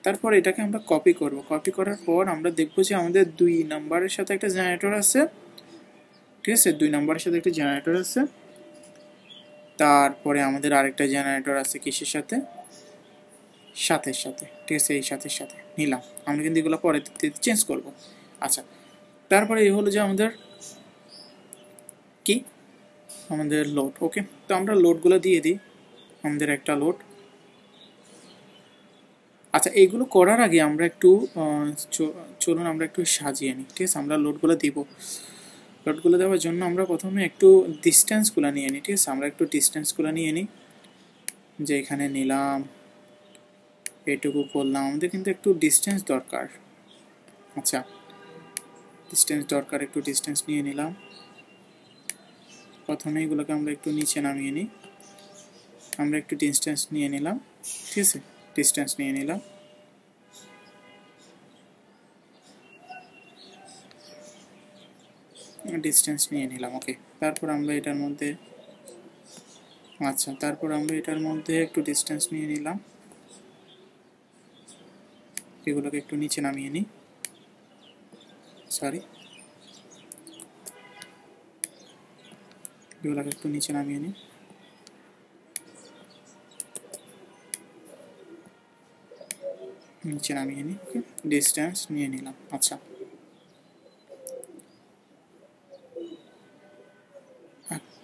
তারপর এটাকে আমরা কপি করব। কপি করার পর আমরা দেখব যে আমাদের 2 নাম্বারের সাথে একটা জেনারেটর আছে, ঠিক আছে, 2 নাম্বারের সাথে একটা জেনারেটর আছে। তারপরে আমাদের আরেকটা জেনারেটর আছে কিসের সাথে, সাথের সাথে, ঠিক আছে, এই সাথের সাথে নিলাম। আমরা কিন্তু এগুলো পরে চেঞ্জ করব। আচ্ছা, তারপরে এই হলো যে আমাদের কি, আমাদের লোড। ওকে, তো আমরা লোডগুলো দিয়ে দিই। আমাদের একটা লোড। আচ্ছা, এইগুলো করার আগে আমরা একটু চলুন আমরা একটু সাজিয়ে নিই, ঠিক আছে। আমরা লোডগুলো দিব। লোডগুলো দেওয়ার জন্য আমরা প্রথমে একটু ডিস্টেন্সগুলো নিয়ে নিই, ঠিক আছে। আমরা একটু ডিস্টেন্সগুলো নিয়ে নিই, যে এখানে নিলাম, এটুকু করলাম। আমাদের কিন্তু একটু ডিস্টেন্স দরকার। আচ্ছা, ডিস্টেন্স দরকার, একটু ডিস্টেন্স নিয়ে নিলাম। প্রথমে এগুলোকে আমরা একটু নিচে নামিয়ে নিই। আমরা একটু ডিস্টেন্স নিয়ে নিলাম, ঠিক আছে, ডিস্টেন্স নিয়ে নিলাম। ডিস্টেন্স নিয়ে নিলাম, ওকে। তারপর আমরা এটার মধ্যে, আচ্ছা, তারপর আমরা এটার মধ্যে একটু ডিস্টেন্স নিয়ে নিলাম। এগুলোকে একটু নিচে নামিয়ে নিই, সরি, এগুলোকে একটু নিচে নামিয়ে নিই। নিচে নামিয়ে নিই, ওকে, ডিস্টেন্স নিয়ে নিলাম। আচ্ছা,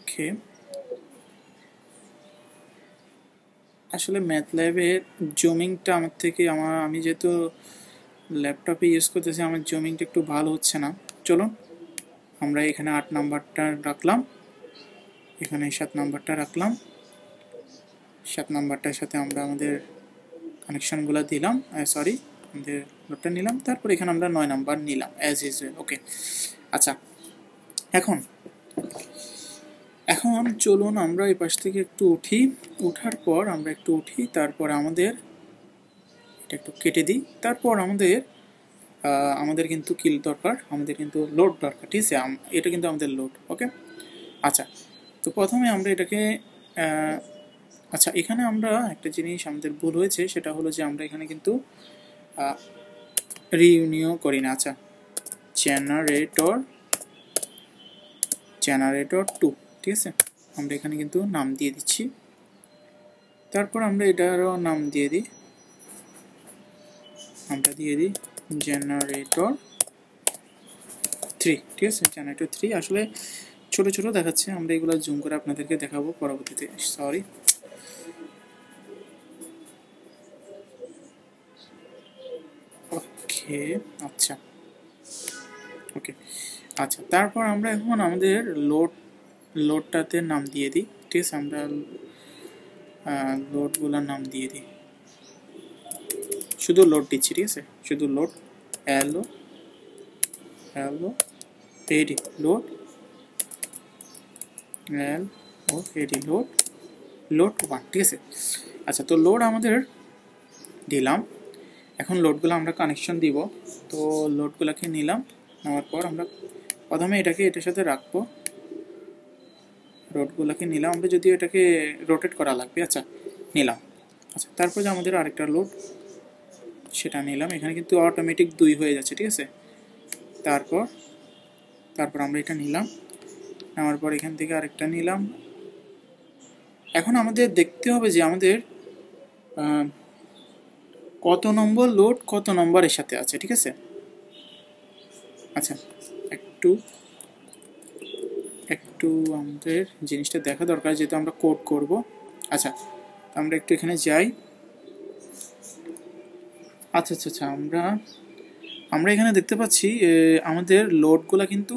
ওকে। আসলে ম্যাথল্যাবের জুমিংটা আমি যেহেতু ল্যাপটপে ইউজ করতেছি, আমার জুমিংটা একটু ভালো হচ্ছে না। চলুন আমরা এখানে 8 নাম্বারটা রাখলাম, এখানে 7 নাম্বারটা রাখলাম। 7 নাম্বারটার সাথে আমরা আমাদের কানেকশানগুলো দিলাম, সরি, আমাদের লোডটা নিলাম। তারপর এখানে আমরা 9 নাম্বার নিলাম অ্যাজ ইউজুয়াল, ওকে। আচ্ছা, এখন চলুন আমরা এই পাশ থেকে একটু উঠি। উঠার পর আমরা একটু উঠি, তারপর আমাদের এটা একটু কেটে দিই। তারপর আমাদের কিন্তু কিল দরকার, আমাদের কিন্তু লোড দরকার, ঠিক আছে। এটা কিন্তু আমাদের লোড, ওকে। আচ্ছা, তো প্রথমে আমরা এটাকে আচ্ছা, এখানে আমরা একটা জিনিস আমাদের ভুল হয়েছে, সেটা হলো যে আমরা এখানে কিন্তু রিইউনিয়ন করি না। আচ্ছা, জেনারেটর 2, ঠিক আছে, আমরা এখানে কিন্তু নাম দিয়ে দিচ্ছি। তারপর আমরা এটারও নাম দিয়ে দিই, আমরা দিয়ে দিই জেনারেটর 3, ঠিক আছে, জেনারেটর 3। আসলে ছোট ছোট দেখাচ্ছে, আমরা এগুলো জুম করে আপনাদেরকে দেখাবো পরবর্তীতে, সরি। ওকে, আচ্ছা, ওকে, আচ্ছা। তারপর আমরা এখন আমাদের লোডটাতে নাম দিয়ে দিই, ঠিক আছে। আমরা লোডগুলোর নাম দিয়ে দিই, শুধু লোড দিচ্ছি, ঠিক আছে, শুধু লোড, এলো এডি লোড, এল ও এডি লোড 1, ঠিক আছে। আচ্ছা, তো লোড আমাদের দিলাম। এখন লোডগুলো আমরা কানেকশন দিব। তো লোডগুলোকে নিলাম, নেওয়ার পর আমরা প্রথমে এটার সাথে রাখবো। লোডগুলোকে নিলাম আমরা, যদিও এটাকে রোটেট করা লাগবে। আচ্ছা, নিলাম। আচ্ছা, তারপর যে আমাদের আরেকটা লোড, সেটা নিলাম। এখানে কিন্তু অটোমেটিক 2 হয়ে যাচ্ছে, ঠিক আছে। তারপর আমরা এটা নিলাম, নেওয়ার পর এখান থেকে আরেকটা নিলাম। এখন আমাদের দেখতে হবে যে আমাদের কত নম্বর লোড কত নম্বরের সাথে আছে, ঠিক আছে। আচ্ছা, একটু আমাদের জিনিসটা দেখা দরকার, যেহেতু আমরা কোড করব। আচ্ছা, আমরা একটু এখানে যাই। আচ্ছা আচ্ছা আচ্ছা, আমরা এখানে দেখতে পাচ্ছি আমাদের লোডগুলো কিন্তু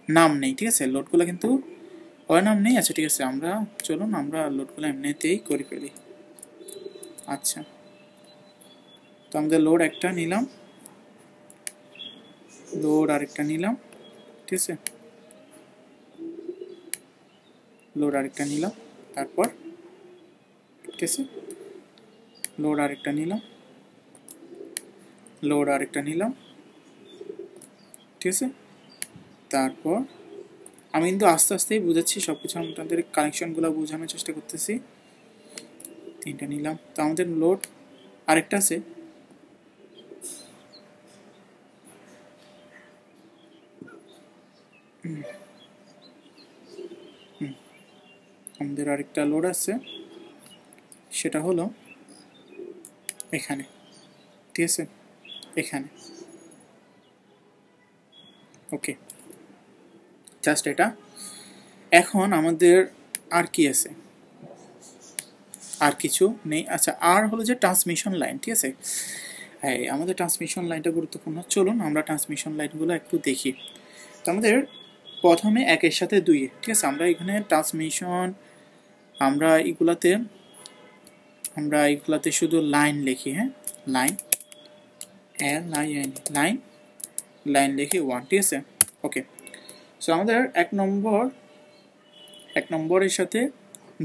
নাম নেই, ঠিক আছে। লোডগুলো কিন্তু নাম নেই। আচ্ছা, ঠিক আছে, চলুন আমরা লোডগুলো এমনিতেই করে ফেলি। আচ্ছা, তো আমাদের লোড একটা নিলাম, লোড আরেকটা নিলাম, ঠিক আছে, লোড আরেকটা নিলাম। তারপর, ঠিক আছে, লোড আরেকটা নিলাম, লোড আরেকটা নিলাম, ঠিক আছে। তারপর আমি কিন্তু আস্তে আস্তেই বুঝাচ্ছি সব কিছু, আপনাদের কানেকশনগুলো বোঝানোর চেষ্টা করতেছি। 3টা নিলাম। তো আমাদের লোড আরেকটা আছে, আমাদের আরেকটা লোড আছে, সেটা হলো এখানে, ঠিক আছে, এখানে। ওকে, জাস্ট এটা। এখন আমাদের আর কি আছে? আর কিছু নেই। আচ্ছা, আর হলো যে ট্রান্সমিশন লাইন, ঠিক আছে। হ্যাঁ, আমাদের ট্রান্সমিশন লাইনটা গুরুত্বপূর্ণ। চলুন আমরা ট্রান্সমিশন লাইনগুলো একটু দেখি। তো আমাদের প্রথমে 1-এর সাথে 2, ঠিক আছে। আমরা এখানে ট্রান্সমিশন, আমরা এগুলাতে শুধু লাইন লিখি, হ্যাঁ, লাইন, লাইন লাইন লিখি 1, ঠিক আছে। ওকে, সো আমাদের 1 নম্বরের সাথে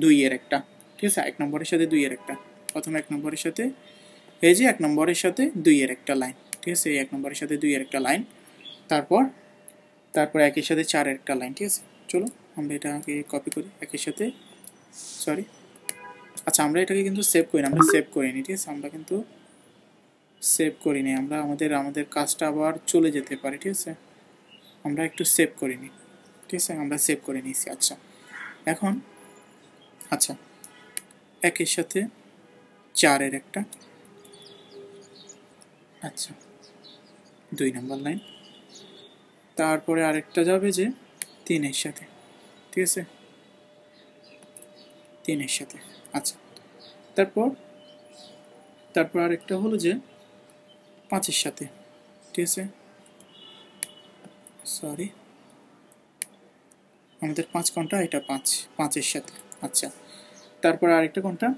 2-এর একটা, ঠিক আছে। 1 নম্বরের সাথে 2-এর একটা, প্রথমে 1 নম্বরের সাথে, এই যে 1 নম্বরের সাথে 2-এর একটা লাইন, ঠিক আছে। এই 1 নম্বরের সাথে 2-এর একটা লাইন, তারপর 1-এর সাথে 4-এর একটা লাইন, ঠিক আছে। চলো আমরা এটাকে কপি করি, 1-এর সাথে, সরি, আচ্ছা আমরা এটাকে কিন্তু সেভ করি না, আমরা সেভ করিনি, ঠিক আছে। আমরা কিন্তু সেভ করিনি, আমরা আমাদের কাজটা আবার চলে যেতে পারে, ঠিক আছে। আমরা একটু সেভ করিনি, ঠিক আছে, আমরা সেভ করে নিয়েছি। আচ্ছা, এখন আচ্ছা 1-এর সাথে 4-এর একটা, আচ্ছা 2 নম্বর লাইন, তারপরে আরেকটা যাবে যে 3-এর সাথে, ঠিক আছে, 3-এর সাথে। আচ্ছা, তারপর আরেকটা হলো যে 5-এর সাথে, ঠিক আছে, সরি, আমাদের 5 কোনটা? এটা 5-এর সাথে। আচ্ছা, তারপর আরেকটা কোনটা?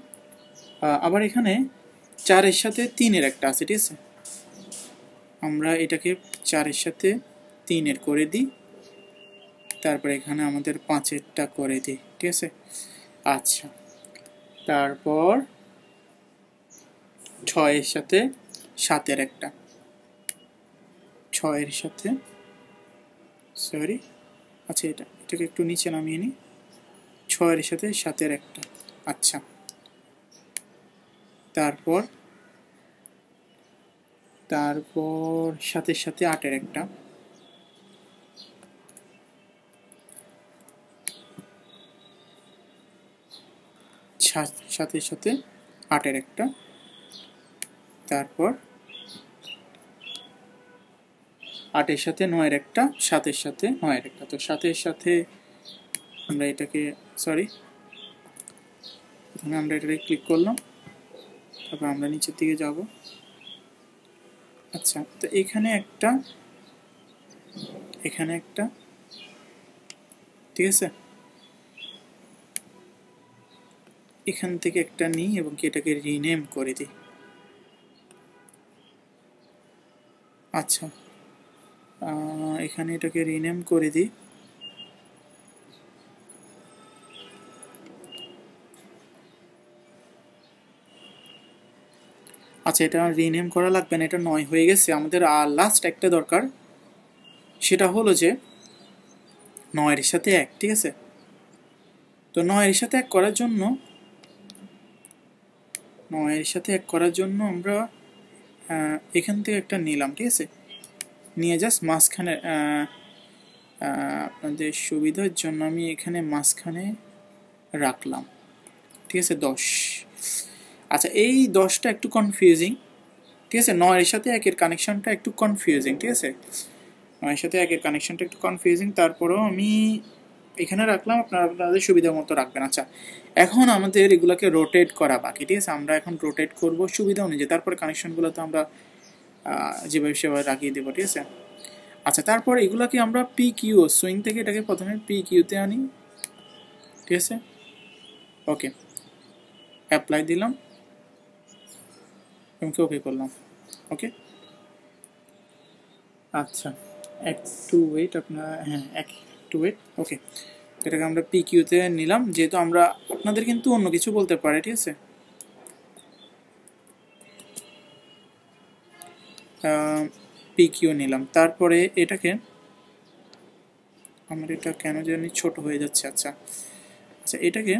আবার এখানে 4-এর সাথে 3-এর একটা আছে, ঠিক আছে। আমরা এটাকে 4-এর সাথে 3-এর করে দিই, তারপর এখানে আমাদের 5-এরটা করে দিই, ঠিক আছে। আচ্ছা, তারপর 6-এর সাথে 7-এর একটা, 6-এর সাথে, সরি, আচ্ছা এটাকে একটু নিচে নামিয়ে নিই, 6-এর সাথে 7-এর একটা। আচ্ছা, তারপর 7-এর সাথে 8-এর একটা, 7-এর সাথে 8-এর একটা, তারপর 8-এর সাথে 9-এর একটা, 7-এর সাথে 9-এর একটা। তো 7-এর সাথে আমরা এটাকে, সরি, প্রথমে আমরা এটাকে ক্লিক করলাম, তারপর আমরা নিচের দিকে যাব। আচ্ছা, তো এখানে একটা, ঠিক আছে, এখান থেকে একটা নিই এবং এটাকে রিনেম করে দিই। আচ্ছা, এখানে এটাকে রিনেম করে দিই। আচ্ছা, এটা রিনেম করা লাগবে না, এটা 9 হয়ে গেছে। আমাদের আর লাস্ট একটা দরকার, সেটা হলো যে 9-এর সাথে 1, ঠিক আছে। তো 9-এর সাথে 1 করার জন্য আমরা এখান থেকে একটা নিলাম, ঠিক আছে। নিয়ে জাস্ট মাঝখানে, আপনাদের সুবিধার জন্য আমি এখানে মাঝখানে রাখলাম, ঠিক আছে, 10। আচ্ছা, এই 10টা একটু কনফিউজিং, ঠিক আছে। 9-এর সাথে 1-এর কানেকশনটা একটু কনফিউজিং, ঠিক আছে। 9-এর সাথে 1-এর কানেকশনটা একটু কনফিউজিং, তারপরেও আমি এখানে রাখলাম, আপনাদের সুবিধা মতো রাখবেন। আচ্ছা, এখন আমাদের এগুলোকে রোটেট করা বাকি, ঠিক আছে। আমরা এখন রোটেট করব সুবিধা অনুযায়ী, তারপরে কানেকশনগুলো তো আমরা যেভাবে সেভাবে রাখিয়ে দেবো, ঠিক আছে। আচ্ছা, তারপর এগুলোকে আমরা PQ সুইং থেকে এটাকে প্রথমে PQ-তে আনি, ঠিক আছে। ওকে, অ্যাপ্লাই দিলাম এবং ওকে করলাম। ওকে, আচ্ছা, একটু ওয়েট, আপনার, হ্যাঁ একটু ওয়েট। ওকে, এটাকে আমরা PQ-তে নিলাম, যেহেতু আমরা, আপনাদের কিন্তু অন্য কিছু বলতে পারে, ঠিক আছে। PQ নিলাম, তারপরে এটাকে আমার এটা কেন জানি ছোট হয়ে যাচ্ছে। আচ্ছা আচ্ছা এটাকে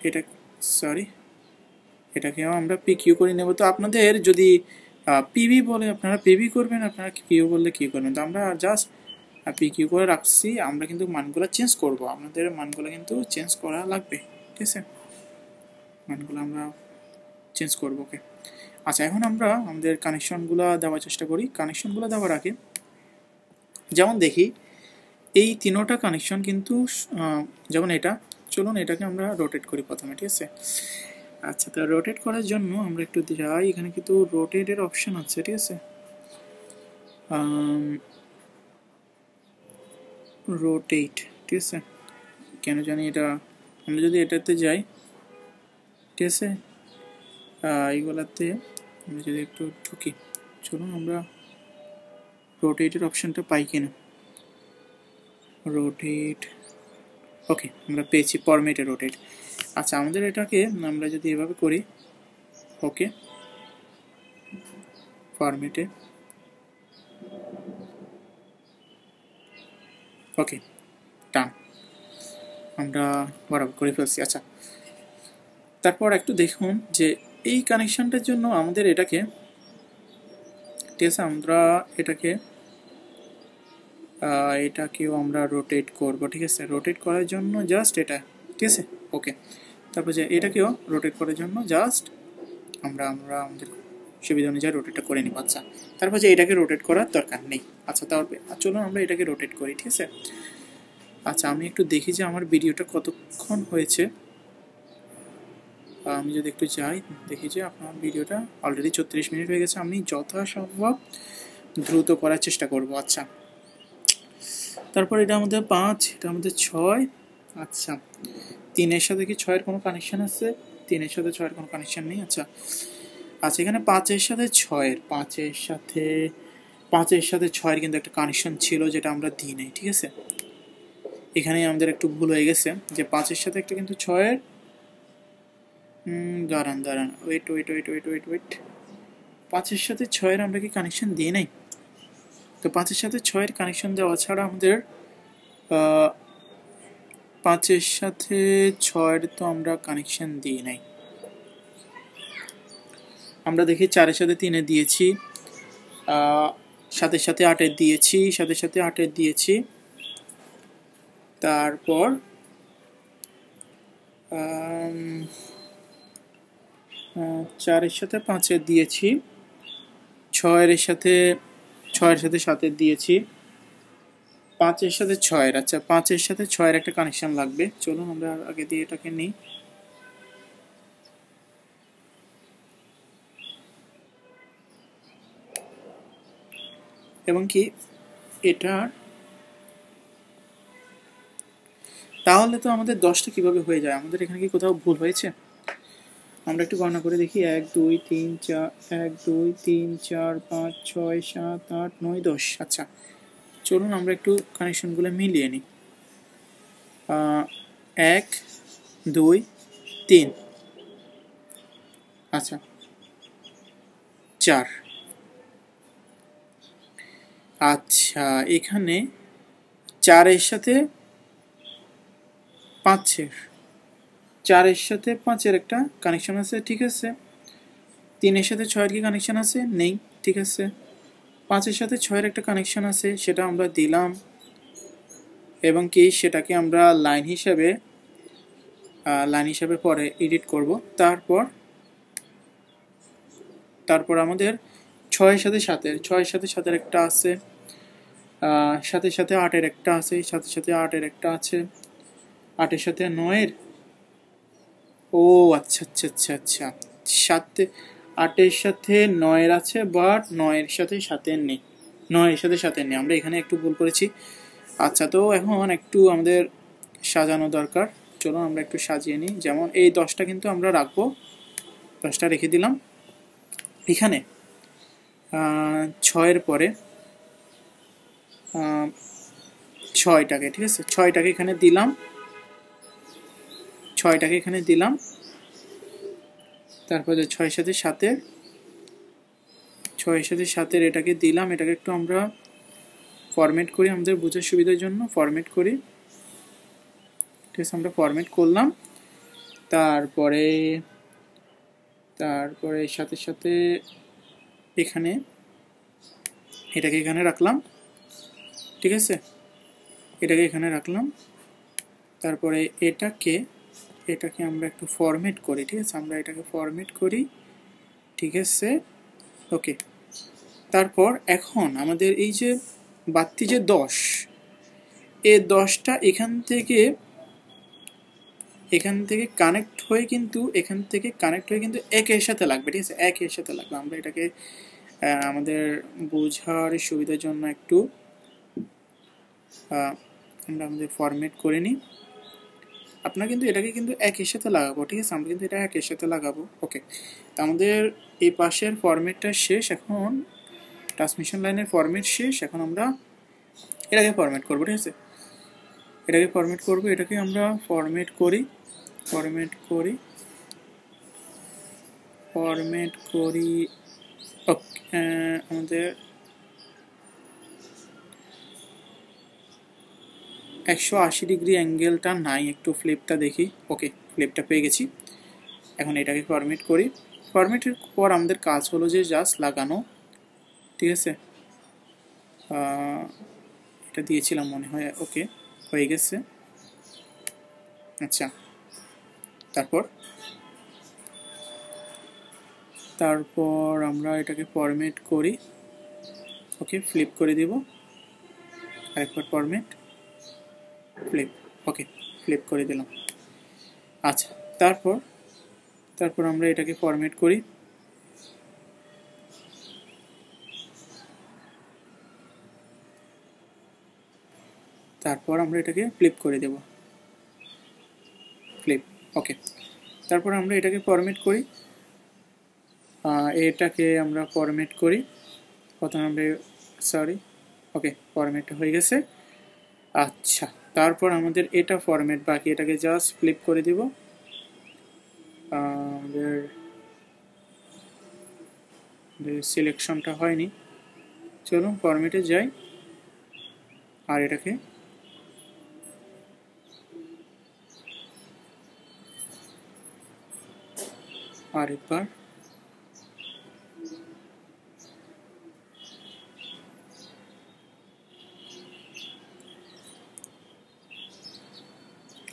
এটা সরি এটাকেও আমরা পিকিউ করে নেব। তো আপনাদের যদি পিভি বলে আপনারা পিভি করবেন, আপনারা কিউ বললে কিউ করবেন। তো আমরা জাস্ট পিকিউ করে রাখছি। আমরা কিন্তু মানগুলো চেঞ্জ করব, আপনাদের মানগুলো কিন্তু চেঞ্জ করা লাগবে, ঠিক আছে? মানগুলো আমরা চেঞ্জ করবো। ওকে আচ্ছা এখন আমরা আমাদের কানেকশনগুলো দেওয়ার চেষ্টা করি। কানেকশনগুলো দেওয়ার আগে যেমন দেখি এই তিনোটা কানেকশন কিন্তু যেমন এটা, চলুন এটাকে আমরা রোটেট করি প্রথমে, ঠিক আছে? আচ্ছা তো রোটেট করার জন্য আমরা একটু যাই, এখানে কিন্তু রোটেটের অপশন আছে, ঠিক আছে? রোটেট, ঠিক আছে? কেন জানি এটা আমরা যদি এটাতে যাই, ঠিক আছে, এইগুলাতে আমরা যদি একটু ঢুকি, চলুন আমরা রোটেটের অপশনটা পাই কিনা। রোটেট, ওকে আমরা পেয়েছি ফরম্যাটে রোটেট। আচ্ছা আমাদের এটাকে আমরা যদি এভাবে করি, ওকে ফরম্যাটে, ওকে টান আমরা বরাবর করে ফেলছি। আচ্ছা তারপর একটু দেখুন যে এই কানেকশনটার জন্য আমাদের এটাকে, ঠিক আছে, আমরা এটাকেও আমরা রোটেট করব, ঠিক আছে? রোটেট করার জন্য জাস্ট এটা, ঠিক আছে, ওকে। তারপর যে এটাকেও রোটেট করার জন্য জাস্ট আমরা আমাদের সুবিধা অনুযায়ী রোটেটটা করে নিব। আচ্ছা তারপর যে এটাকে রোটেট করার দরকার নেই। আচ্ছা তারপর চলুন আমরা এটাকে রোটেট করি, ঠিক আছে? আচ্ছা আমি একটু দেখি যে আমার ভিডিওটা কতক্ষণ হয়েছে। আমি যদি একটু যাই দেখি যে আপনার ভিডিওটা অলরেডি 34 মিনিট হয়ে গেছে। আমি যথাসম্ভব দ্রুত করার চেষ্টা করব। আচ্ছা তারপর এটা আমাদের 5, এটা আমাদের 6। আচ্ছা 3-এর সাথে কি 6-এর কোনো কানেকশন আছে? 3-এর সাথে 6-এর কোনো কানেকশন নেই। আচ্ছা আচ্ছা এখানে 5-এর সাথে 6-এর 5-এর সাথে 6-এর কিন্তু একটা কানেকশন ছিল যেটা আমরা দিই নাই, ঠিক আছে? এখানে আমাদের একটু ভুল হয়ে গেছে যে 5-এর সাথে একটা কিন্তু 6-এর, দাঁড়ান ওয়েট 5-এর সাথে 6-এর আমরা কি কানেকশন দিই নাই? তো 5-এর সাথে 6-এর কানেকশন দেওয়া ছাড়া আমাদের 5-এর সাথে 6-এর তো আমরা কানেকশন দিই নাই। আমরা দেখি 4-এর সাথে 3-এর দিয়েছি, 7-এর সাথে 8-এর দিয়েছি, 7-এর সাথে 8-এর দিয়েছি, তারপর 4-এর সাথে 5-এর দিয়েছি, 6-এর সাথে 7-এর দিয়েছি, 5-এর সাথে 6-এর। আচ্ছা 5-এর সাথে 6-এর একটা কানেকশন লাগবে, চলুন আমরা আগে দিয়ে এটাকে নিই। এবং কি এটা তাহলে তো আমাদের 10টা কিভাবে হয়ে যায়? আমাদের এখানে কি কোথাও ভুল হয়েছে? আমরা একটু গণনা করে দেখি। 1 2 3 4 1 2 3 4 5 6 7 8 9 10। আচ্ছা চলুন আমরা একটু কানেকশনগুলো মিলিয়ে নিই। 1 2 3, আচ্ছা 4। আচ্ছা এখানে 4-এর সাথে 5-এর একটা কানেকশন আছে, ঠিক আছে? 3-এর সাথে 6-এর কি কানেকশন আছে? নেই, ঠিক আছে? 5-এর সাথে 6-এর একটা কানেকশন আছে, সেটা আমরা দিলাম এবং কি সেটাকে আমরা লাইন হিসাবে পরে এডিট করব। তারপর আমাদের 6-এর সাথে 7-এর একটা আছে, 7-এর সাথে 8-এর একটা আছে, 7-এর সাথে 8-এর একটা আছে, 8-এর সাথে 9-এর, ও আচ্ছা 8-এর সাথে 9-এর আছে, বাট 9-এর সাথে 7-এর নেই। 9-এর সাথে 7-এর নেই, আমরা এখানে একটু ভুল করেছি। আচ্ছা তো এখন একটু আমাদের সাজানো দরকার, চলো আমরা একটু সাজিয়ে নিই। যেমন এই 10টা কিন্তু আমরা রাখবো, 10টা রেখে দিলাম এখানে। 6-এর পরে 6টাকে, ঠিক আছে, 6টাকে এখানে দিলাম, তারপরে 6-এর সাথে 7-এর এটাকে দিলাম। এটাকে একটু আমরা ফরম্যাট করি আমাদের বোঝার সুবিধার জন্য, ফরম্যাট করি। ঠিক আছে, আমরা ফরম্যাট করলাম। তারপরে সাথে সাথে এখানে এটাকে এখানে রাখলাম। ঠিক আছে, এটাকে এখানে রাখলাম। তারপরে এটাকে আমরা একটু ফরম্যাট করি। ঠিক আছে, আমরা এটাকে ফরম্যাট করি। ঠিক আছে, ওকে। তারপর এখন আমাদের এই যে বাড়তি যে 10, এই 10টা এখান থেকে কানেক্ট হয়ে কিন্তু একের সাথে লাগবে। ঠিক আছে, একের সাথে লাগবে। আমরা এটাকে আমাদের বোঝার সুবিধার জন্য একটু আমরা আমাদের ফরম্যাট করে নিই। আপনারা কিন্তু এটাকে কিন্তু একের সাথে লাগাবো। ঠিক আছে, আমরা কিন্তু এটা একের সাথে লাগাবো। ওকে, তো আমাদের এই পাশের ফরম্যাটটা শেষ। এখন ট্রান্সমিশন লাইনের ফরম্যাট শেষ। এখন আমরা এটাকে ফরম্যাট করবো। ঠিক আছে, এটাকে ফরম্যাট করবো। এটাকে আমরা ফরম্যাট করি। ওকে, আমাদের 180 ডিগ্রি অ্যাঙ্গেলটা নাই, একটু ফ্লিপটা দেখি। ওকে, ফ্লিপটা পেয়ে গেছি। এখন এটাকে ফরম্যাট করি। ফরম্যাটের পর আমাদের কাজ হলো যে জাস্ট লাগানো। ঠিক আছে, এটা দিয়েছিলাম মনে হয়। ওকে, হয়ে গেছে। আচ্ছা, তারপর আমরা এটাকে ফরম্যাট করি। ওকে, ফ্লিপ করে দেব। আরেকবার ফরম্যাট, ফ্লিপ। ওকে, ফ্লিপ করে দিলাম। আচ্ছা, তারপর আমরা এটাকে ফরম্যাট করি। তারপর আমরা এটাকে ফ্লিপ করে দেব, ফ্লিপ। ওকে, তারপর আমরা এটাকে ফরম্যাট করি। এটাকে আমরা ফরম্যাট করি। প্রথমে আমরা ওকে, ফরম্যাট হয়ে গেছে। আচ্ছা, তারপর আমাদের এটা ফরম্যাট বাকি, এটাকে জাস্ট ফ্লিপ করে দিব। আমাদের সিলেকশনটা হয়নি। চলুন ফরম্যাটে যাই, আর এটাকে আরেকবার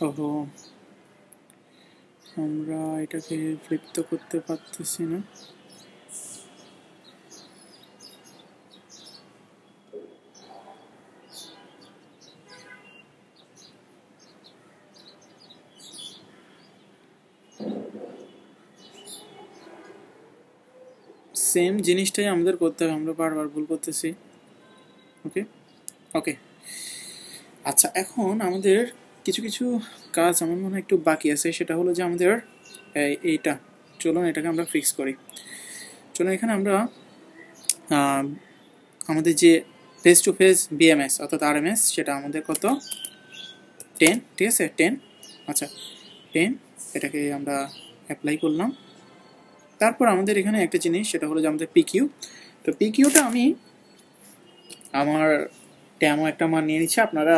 ওহো, আমরা এটাকে ফ্লিপ তো করতে পারতেছি না। সেম জিনিসটাই আমাদের করতে হবে, আমরা বারবার ভুল করতেছি। ওকে, আচ্ছা, এখন আমাদের কিছু কিছু কাজ আমার মনে হয় একটু বাকি আছে। সেটা হলো যে আমাদের এইটা, চলুন এটাকে আমরা ফিক্স করি। চলুন এখানে আমরা আমাদের যে ফেস টু ফেস বিএমএস অর্থাৎ আরএমএস, সেটা আমাদের কত, 10। ঠিক আছে, 10। আচ্ছা, 10, এটাকে আমরা অ্যাপ্লাই করলাম। তারপর আমাদের এখানে একটা জিনিস, সেটা হলো যে আমাদের পিকিউ। তো পিকিউটা আমি আমার ট্যামও একটা মান নিয়ে নিচ্ছি। আপনারা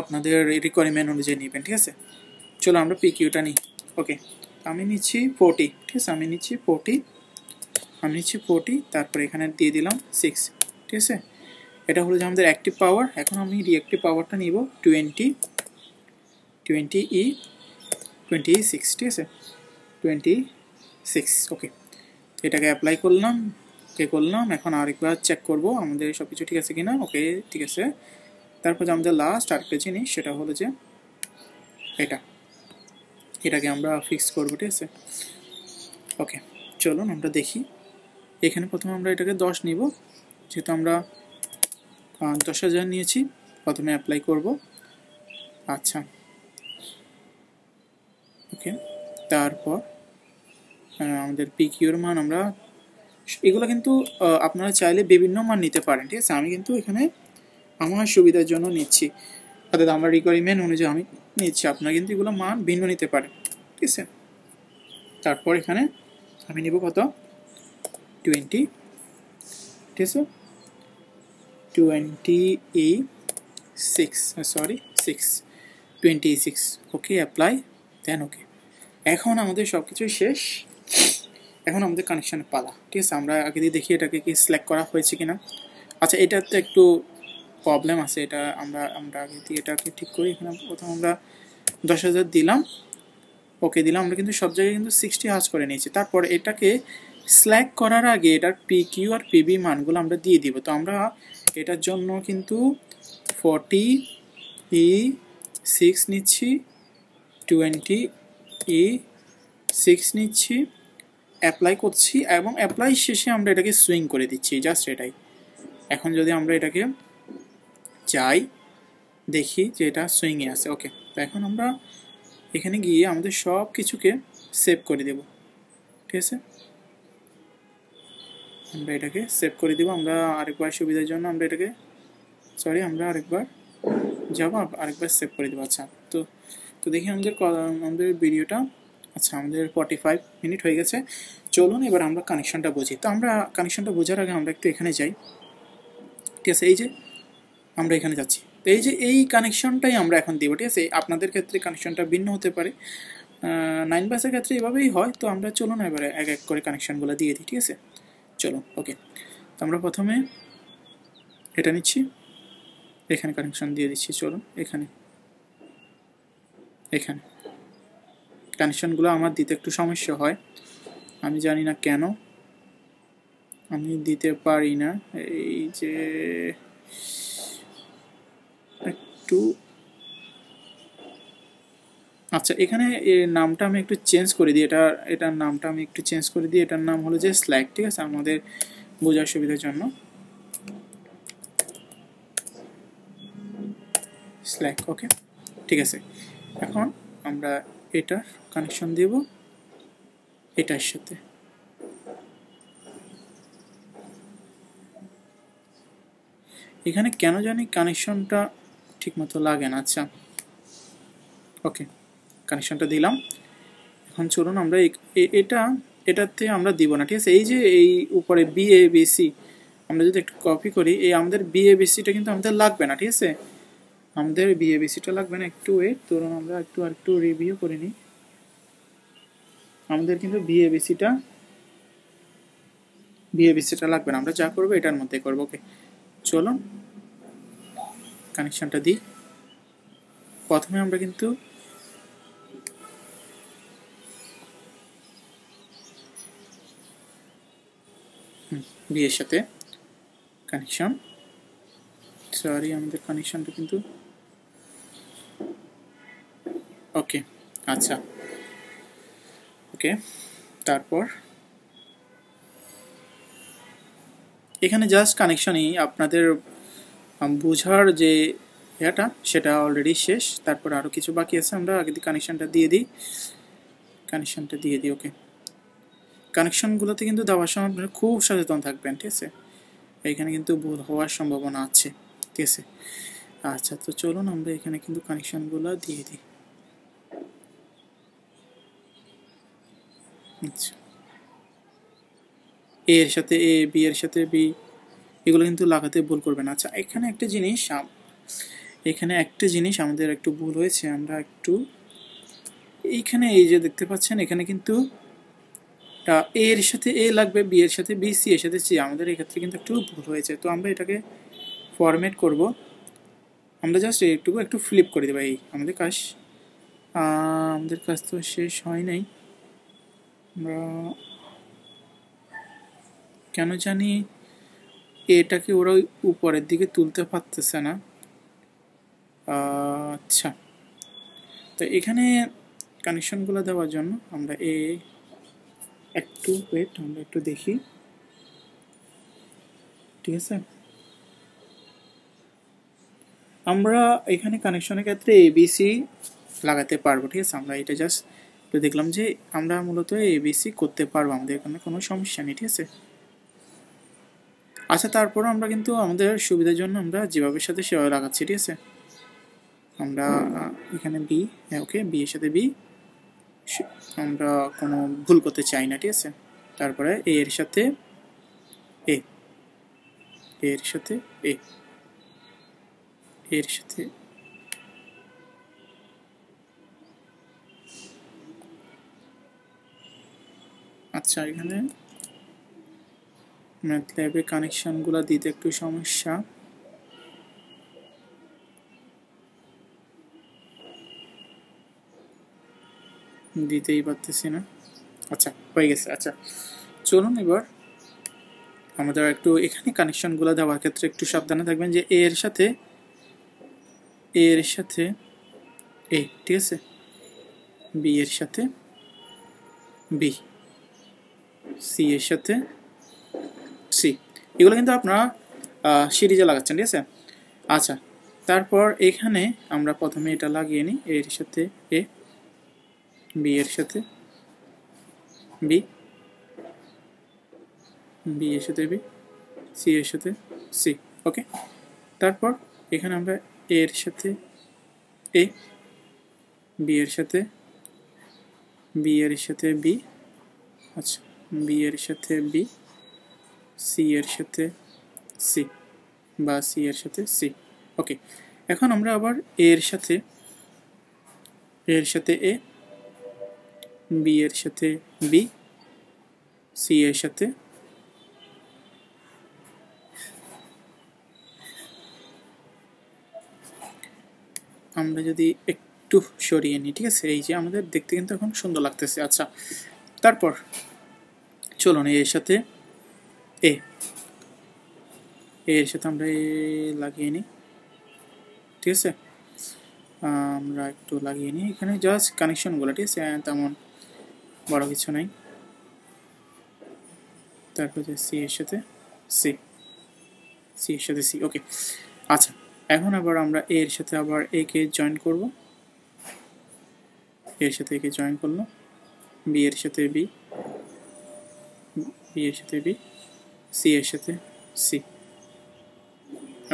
আপনাদের রিকোয়ারমেন্ট অনুযায়ী নেবেন। ঠিক আছে, চলো আমরা পিকিউটা নিই। ওকে, আমি নিচ্ছি 40। ঠিক আছে, আমি নিচ্ছি 40। তারপরে এখানে দিয়ে দিলাম 6। ঠিক আছে, এটা হলো যে আমাদের অ্যাক্টিভ পাওয়ার। এখন আমি রিঅ্যাক্টিভ পাওয়ারটা নিব 26। ঠিক আছে, 26। ওকে, এটাকে অ্যাপ্লাই করলাম। এখন আরেকবার চেক করব আমাদের সব কিছু ঠিক আছে কিনা। ওকে, ঠিক আছে। তারপর যে আমাদের লাস্ট আরেকটা জিনিস, সেটা হলো যে এটাকে আমরা ফিক্স করবো। ঠিক আছে, ওকে, চলুন আমরা দেখি। এখানে প্রথমে আমরা এটাকে 10 নিব, যেহেতু আমরা 10,000 নিয়েছি। প্রথমে অ্যাপ্লাই করব। আচ্ছা, ওকে, তারপর আমাদের পিকিউর মান আমরা, এগুলো কিন্তু আপনারা চাইলে বিভিন্ন মান নিতে পারেন। ঠিক আছে, আমি কিন্তু এখানে আমার সুবিধার জন্য নিচ্ছি, অর্থাৎ আমার রিকোয়ারমেন্ট অনুযায়ী আমি নিচ্ছি। আপনারা কিন্তু এগুলো মান ভিন্ন নিতে পারেন। ঠিক আছে, তারপর এখানে আমি নিব কত, 20। ঠিক আছে, 26 ওকে অ্যাপ্লাই দেন ওকে। এখন আমাদের সব কিছুই শেষ, এখন আমাদের কানেকশানের পালা, ঠিক আছে। আমরা আগে দিয়ে দেখি এটাকে কি সিলেক্ট করা হয়েছে কিনা। আচ্ছা এটাতে একটু প্রবলেম আছে, এটা আমরা আগে দিয়ে এটাকে ঠিক করি। এখানে প্রথম আমরা 10,000 দিলাম, ওকে দিলাম। আমরা কিন্তু সব জায়গায় কিন্তু 60 হার্জ করে নিয়েছি। তারপর এটাকে সিলেক্ট করার আগে এটার PQ আর PB মানগুলো আমরা দিয়ে দিব। তো আমরা এটার জন্য কিন্তু 40E6 নিচ্ছি, 20E6 নিচ্ছি, অ্যাপ্লাই করছি এবং অ্যাপ্লাই শেষে আমরা এটাকে সুইং করে দিচ্ছি, জাস্ট এটাই। এখন যদি আমরা এটাকে চাই দেখি যে এটা সুইংয়ে আছে, ওকে। তো এখন আমরা এখানে গিয়ে আমাদের সব কিছুকে সেভ করে দেব, ঠিক আছে। আমরা এটাকে সেভ করে দেব। আমরা আরেকবার সুবিধার জন্য আমরা এটাকে আমরা আরেকবার যাব, আরেকবার সেভ করে দেবো। আচ্ছা তো দেখি আমাদের ভিডিওটা, আচ্ছা আমাদের 45 মিনিট হয়ে গেছে। চলুন এবার আমরা কানেকশনটা বুঝি। তো আমরা কানেকশনটা বোঝার আগে আমরা একটু এখানে যাই, ঠিক আছে। এই যে আমরা এখানে যাচ্ছি, তো এই যে এই কানেকশনটাই আমরা এখন দেবো, ঠিক আছে। আপনাদের ক্ষেত্রে কানেকশনটা ভিন্ন হতে পারে, 9 বাসের ক্ষেত্রে এভাবেই হয়। তো আমরা চলুন এবারে এক এক করে কানেকশনগুলো দিয়ে দিই, ঠিক আছে। চলুন ওকে। তো আমরা প্রথমে এটা নিচ্ছি, এখানে কানেকশন দিয়ে দিচ্ছি। চলুন এখানে কানেকশনগুলো আমার দিতে একটু সমস্যা হয়, আমি জানি না কেন আমি দিতে পারি না। এই যে একটু, আচ্ছা এখানে নামটা আমি একটু চেঞ্জ করে দিই, এটার নামটা আমি একটু চেঞ্জ করে দিই। এটার নাম হলো যে স্ল্যাক, ঠিক আছে, আমাদের বোঝার সুবিধার জন্য স্ল্যাক, ওকে ঠিক আছে। এখন আমরা এটার কানেকশন দেব এটার সাথে, এখানে কেন জানি কানেকশনটা ঠিকমতো লাগে না। আচ্ছা ওকে, কানেকশনটা দিলাম। এখন চলুন আমরা এটাতে আমরা দিব না, ঠিক আছে। এই যে এই উপরে BABC আমরা যদি একটু কপি করি, এই আমাদের BABCটা কিন্তু আমাদের লাগবে না, ঠিক আছে। আমাদের BABCটা লাগবে না, একটু ওয়েট ধরুন, আমরা একটু রিভিউ করে নিই। আমাদের কিন্তু BABCটা লাগবে না, আমরা যা করবো এটার মধ্যে করবো, ওকে। চলুন কানেকশনটা দিই। প্রথমে আমরা কিন্তু বি এর সাথে কানেকশন, সরি আমাদের কানেকশনটা কিন্তু ওকে, আচ্ছা ওকে। তারপর এখানে জাস্ট কানেকশনই, আপনাদের বোঝার যে এটা সেটা অলরেডি শেষ। তারপর আরও কিছু বাকি আছে, আমরা আগে কানেকশনটা দিয়ে দিই, ওকে। কানেকশনগুলোতে কিন্তু দেওয়ার সময় আপনারা খুব সচেতন থাকবেন, ঠিক আছে। এখানে কিন্তু ভুল হওয়ার সম্ভাবনা আছে, ঠিক আছে। আচ্ছা তো চলুন আমরা এখানে কিন্তু কানেকশনগুলো দিয়ে দিই। আচ্ছা এ এর সাথে এ, বি এর সাথে বি, এগুলো কিন্তু লাগাতে ভুল করবেন। আচ্ছা এখানে একটা জিনিস আমাদের একটু ভুল হয়েছে। আমরা একটু এইখানে এই যে দেখতে পাচ্ছেন, এখানে কিন্তু এ এর সাথে এ লাগবে, বি এর সাথে বি, সি এর সাথে সি, আমাদের এক্ষেত্রে কিন্তু একটু ভুল হয়েছে। তো আমরা এটাকে ফরম্যাট করব, আমরা জাস্ট একটু ফ্লিপ করে দেবো। এই আমাদের কাজ তো শেষ হয় নাই। আমরা কেন জানি এটাকে ওরা উপরের দিকে তুলতে পারতেছে না। আচ্ছা তো এখানে কানেকশনগুলো দেওয়ার জন্য আমরা একটু ওয়েট, আমরা একটু দেখি, ঠিক আছে। আমরা এখানে কানেকশনের ক্ষেত্রে ABC লাগাতে পারবো, ঠিক আছে। আমরা এটা জাস্ট একটু দেখলাম যে আমরা মূলত ABC করতে পারবো, আমাদের এখানে কোনো সমস্যা নেই, ঠিক আছে। আচ্ছা তারপর আমরা কিন্তু আমাদের সুবিধার জন্য আমরা যেভাবে সাথে সেভাবে লাগাচ্ছি, ঠিক আছে। আমরা এখানে বি, ওকে, বি এর সাথে বি, আমরা কোনো ভুল করতে চাই না, ঠিক আছে। তারপরে এ এর সাথে এ, এর সাথে এ, এর সাথে আচ্ছা এখানে ম্যাথল্যাবে কানেকশনগুলো দিতে একটু সমস্যা, দিতেই পারতেছি না। আচ্ছা হয়ে গেছে। আচ্ছা চলুন এবার আমাদের একটু এখানে কানেকশনগুলো দেওয়ার ক্ষেত্রে একটু সাবধানে থাকবেন যে এর সাথে এ, ঠিক আছে, বি এর সাথে বি, সি এর সাথে সি, এগুলো কিন্তু আপনারা সিরিজে লাগাচ্ছেন, ঠিক আছে। আচ্ছা তারপর এখানে আমরা প্রথমে এটা লাগিয়ে নিই, এর সাথে এ, বি এর সাথে বি, বি এর সাথে বি, সি এর সাথে সি। ওকে, তারপর এখানে আমরা এর সাথে এ, বি এর সাথে বি এর সাথে বি, আচ্ছা বি এর সাথে বি, সি এর সাথে সি বা সি এর সাথে সি। ওকে, এখন আমরা আবার এর সাথে এ, বি এর সাথে বি, সি এর সাথে আমরা যদি একটু সরিয়ে নিই, ঠিক আছে, এই যে আমাদের দেখতে কিন্তু এখন সুন্দর লাগতেছে। আচ্ছা তারপর চলুন এর সাথে এর সাথে আমরা এ লাগিয়ে নিই, ঠিক আছে। আমরা একটু লাগিয়ে নিই এখানে জাস্ট কানেকশনগুলো, ঠিক আছে, তেমন বড় কিছু নাই। তারপর সি এর সাথে সি, সি এর সাথে সি। ওকে, আচ্ছা এখন আবার আমরা এর সাথে আবার এ কে জয়েন করব, এর সাথে একে জয়েন করলো, বি এর সাথে বি, বি এর সাথে বি, সি এর সাথে সি।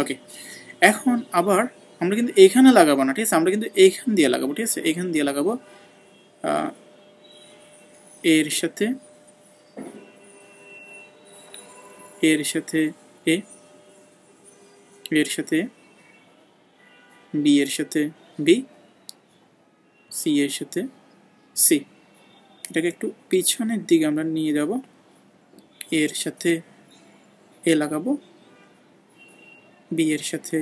ওকে, এখন আবার আমরা কিন্তু এখানে লাগাবো না, ঠিক আছে, আমরা কিন্তু এইখান দিয়ে লাগাবো, ঠিক আছে, এইখান দিয়ে লাগাবো এর সাথে এর সাথে এ, এর সাথে বি এর সাথে বি, সি এর সাথে সি। এটাকে একটু পিছনের দিকে আমরা নিয়ে যাব, এর সাথে এ লাগাবো, বি এর সাথে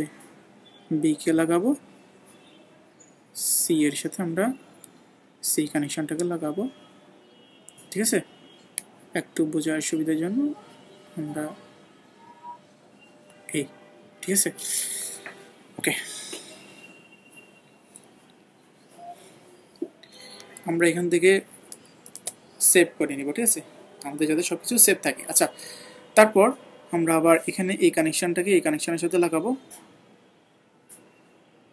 বি কে লাগাবো, সি এর সাথে আমরা সি কানেকশনটাকে লাগাবো, ঠিক আছে। একটু বোঝার সুবিধার জন্য আমরা এই, ঠিক আছে। ওকে, আমরা এখান থেকে সেভ করে নিব, ঠিক আছে, আমাদের যাতে সব কিছু সেভ থাকে। আচ্ছা তারপর আমরা আবার এখানে এই কানেকশনটাকে এই কানেকশনের সাথে লাগাবো,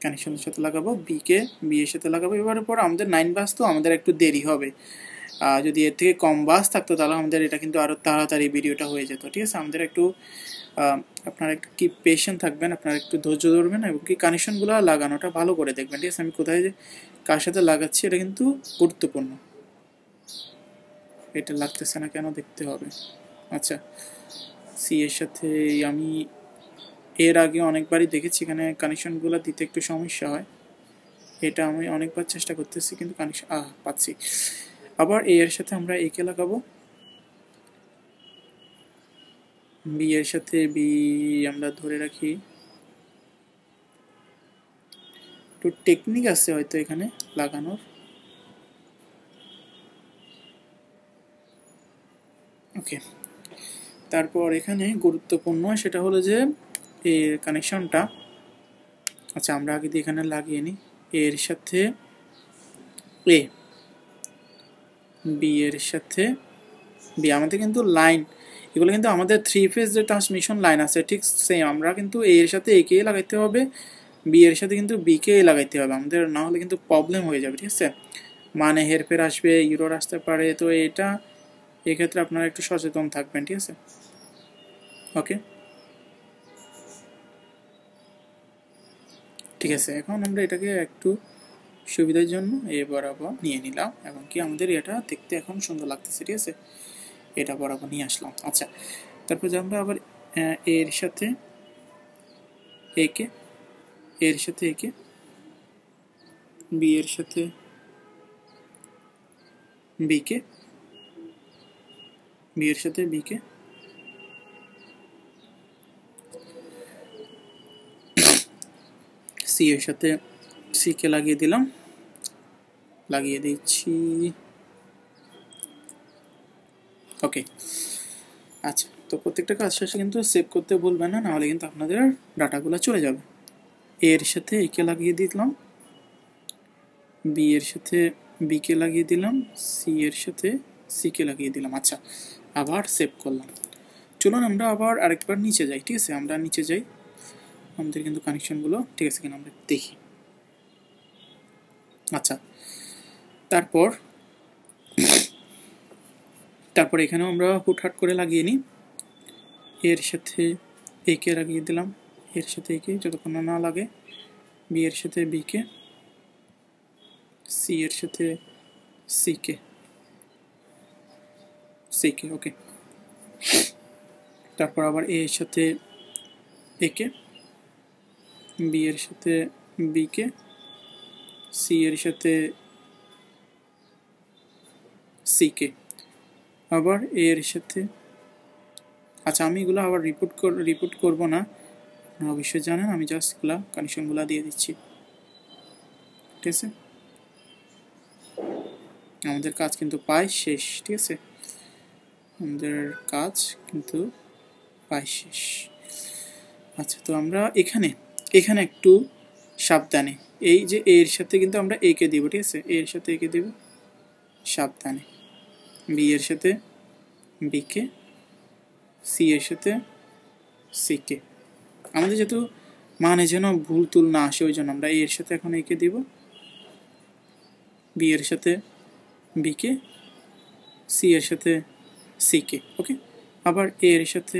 কানেকশনের সাথে লাগাবো, বি কে বি এর সাথে লাগাবো। এবারের পর আমাদের 9 বাস, তো আমাদের একটু দেরি হবে, যদি এর থেকে কম বাস থাকতো তাহলে আমাদের এটা কিন্তু আরও তাড়াতাড়ি ভিডিওটা হয়ে যেত, ঠিক আছে। আমাদের একটু আপনারা একটু কি পেশেন্ট থাকবেন, আপনারা একটু ধৈর্য ধরবেন এবং কি কানেকশনগুলো লাগানোটা ভালো করে দেখবেন, ঠিক আছে। আমি কোথায় যে কার সাথে লাগাচ্ছি এটা কিন্তু গুরুত্বপূর্ণ, এটা লাগতেছে না কেন দেখতে হবে। আচ্ছা সি এর সাথে আমি এর আগে অনেকবারই দেখেছি এখানে কানেকশনগুলো দিতে একটু সমস্যা হয়, এটা আমি অনেকবার চেষ্টা করতেছি কিন্তু কানেকশন পাচ্ছি। আবার এ এর সাথে আমরা একে লাগাবো, বি এর সাথে বি আমরা ধরে রাখি, একটু টেকনিক আছে হয়তো এখানে লাগানোর। ওকে, তারপর এখানে গুরুত্বপূর্ণ সেটা হলো যে এর কানেকশনটা, আচ্ছা আমরা আগে দিয়ে এখানে লাগিয়ে নিই, এর সাথে এ, বি এর সাথে বি, আমাদের কিন্তু লাইন এগুলো কিন্তু আমাদের 3 ফেজ যে ট্রান্সমিশন লাইন আছে ঠিক সেম, আমরা কিন্তু এ এর সাথে এ কে লাগাইতে হবে, বি এর সাথে কিন্তু বি কে লাগাইতে হবে আমাদের, না হলে কিন্তু প্রবলেম হয়ে যাবে, ঠিক আছে, মানে হেরফের আসবে, ইউরোর আসতে পারে, তো এটা এক্ষেত্রে আপনারা একটু সচেতন থাকবেন, ঠিক আছে। ওকে, ঠিক আছে, এখন আমরা এটাকে একটু সুবিধার জন্য এ বরাবর নিয়ে নিলাম এবং কি আমাদের এটা দেখতে এখন সুন্দর লাগতেছে, ঠিক আছে, এটা বরাবর নিয়ে আসলাম। আচ্ছা তারপর যে আমরা আবার এর সাথে একে এর সাথে একে, বি এর সাথে বিকে, বি এর সাথে বিকে, সি এর সাথে সিকে লাগিয়ে দিলাম, লাগিয়ে দিচ্ছি। ওকে, আচ্ছা, তো প্রত্যেকটা কাজ শেষে কিন্তু সেভ করতে ভুলবেন না, নাহলে কিন্তু আপনাদের ডাটাগুলো চলে যাবে। এর সাথে একে লাগিয়ে দিলাম, বি এর সাথে বিকে লাগিয়ে দিলাম, সি এর সাথে সিকে লাগিয়ে দিলাম। আচ্ছা, আবার সেভ করলাম। চলুন আমরা আবার আরেকবার নিচে যাই। ঠিক আছে, আমরা নিচে যাই, আমাদের কিন্তু কানেকশনগুলো ঠিক আছে কিনা আমরা দেখি। আচ্ছা, তারপর এখানেও আমরা হুটহাট করে লাগিয়ে নিই। এর সাথে একে লাগিয়ে দিলাম, এর সাথে একে যতক্ষণ না লাগে, বি এর সাথে বিকে, সি এর সাথে সিকে, ওকে। তারপর আবার এ এর সাথে একে, বি এর সাথে বিকে, সি এর সাথে সিকে, আবার এ এর সাথে। আচ্ছা, আমি এগুলো আবার রিপিট করব না, আপনারা অবশ্যই জানেন, আমি জাস্ট এগুলো কানেকশনগুলো দিয়ে দিচ্ছি। ঠিক আছে, আমাদের কাজ কিন্তু প্রায় শেষ। ঠিক আছে, আমাদের কাজ কিন্তু প্রায় শেষ। আচ্ছা, তো আমরা এখানে একটু সাবধানে, এই যে এর সাথে কিন্তু আমরা একে দিব। ঠিক আছে, এর সাথে একে দিব সাবধানে, বি এর সাথে বিকে, সি এর সাথে সিকে। আমাদের যেহেতু মানে যেন ভুল তুল না আসে, ওই জন্য আমরা এর সাথে এখন একে দিব, বি এর সাথে বিকে, সি এর সাথে সিকে। ওকে, আবার এর সাথে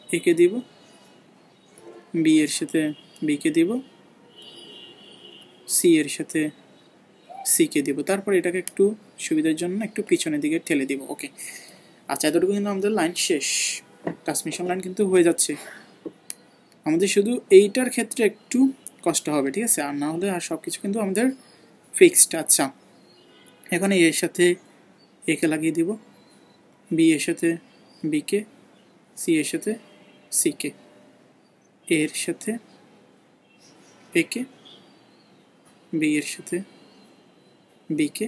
একে দিব, বি এর সাথে বিকে দিব, সি এর সাথে সিকে দিব। তারপর এটাকে একটু সুবিধার জন্য একটু পিছনের দিকে ঠেলে দিব। ওকে, আচ্ছা, এতটুকু কিন্তু আমাদের লাইন শেষ, ট্রান্সমিশন লাইন কিন্তু হয়ে যাচ্ছে। আমাদের শুধু এইটার ক্ষেত্রে একটু কষ্ট হবে। ঠিক আছে, আর না হলে আর সব কিছু কিন্তু আমাদের ফিক্সড। আচ্ছা, এখানে এর সাথে একে লাগিয়ে দিব, বি এর সাথে বিকে, সি এর সাথে সিকে, এর সাথে একে, বি এর সাথে বিকে,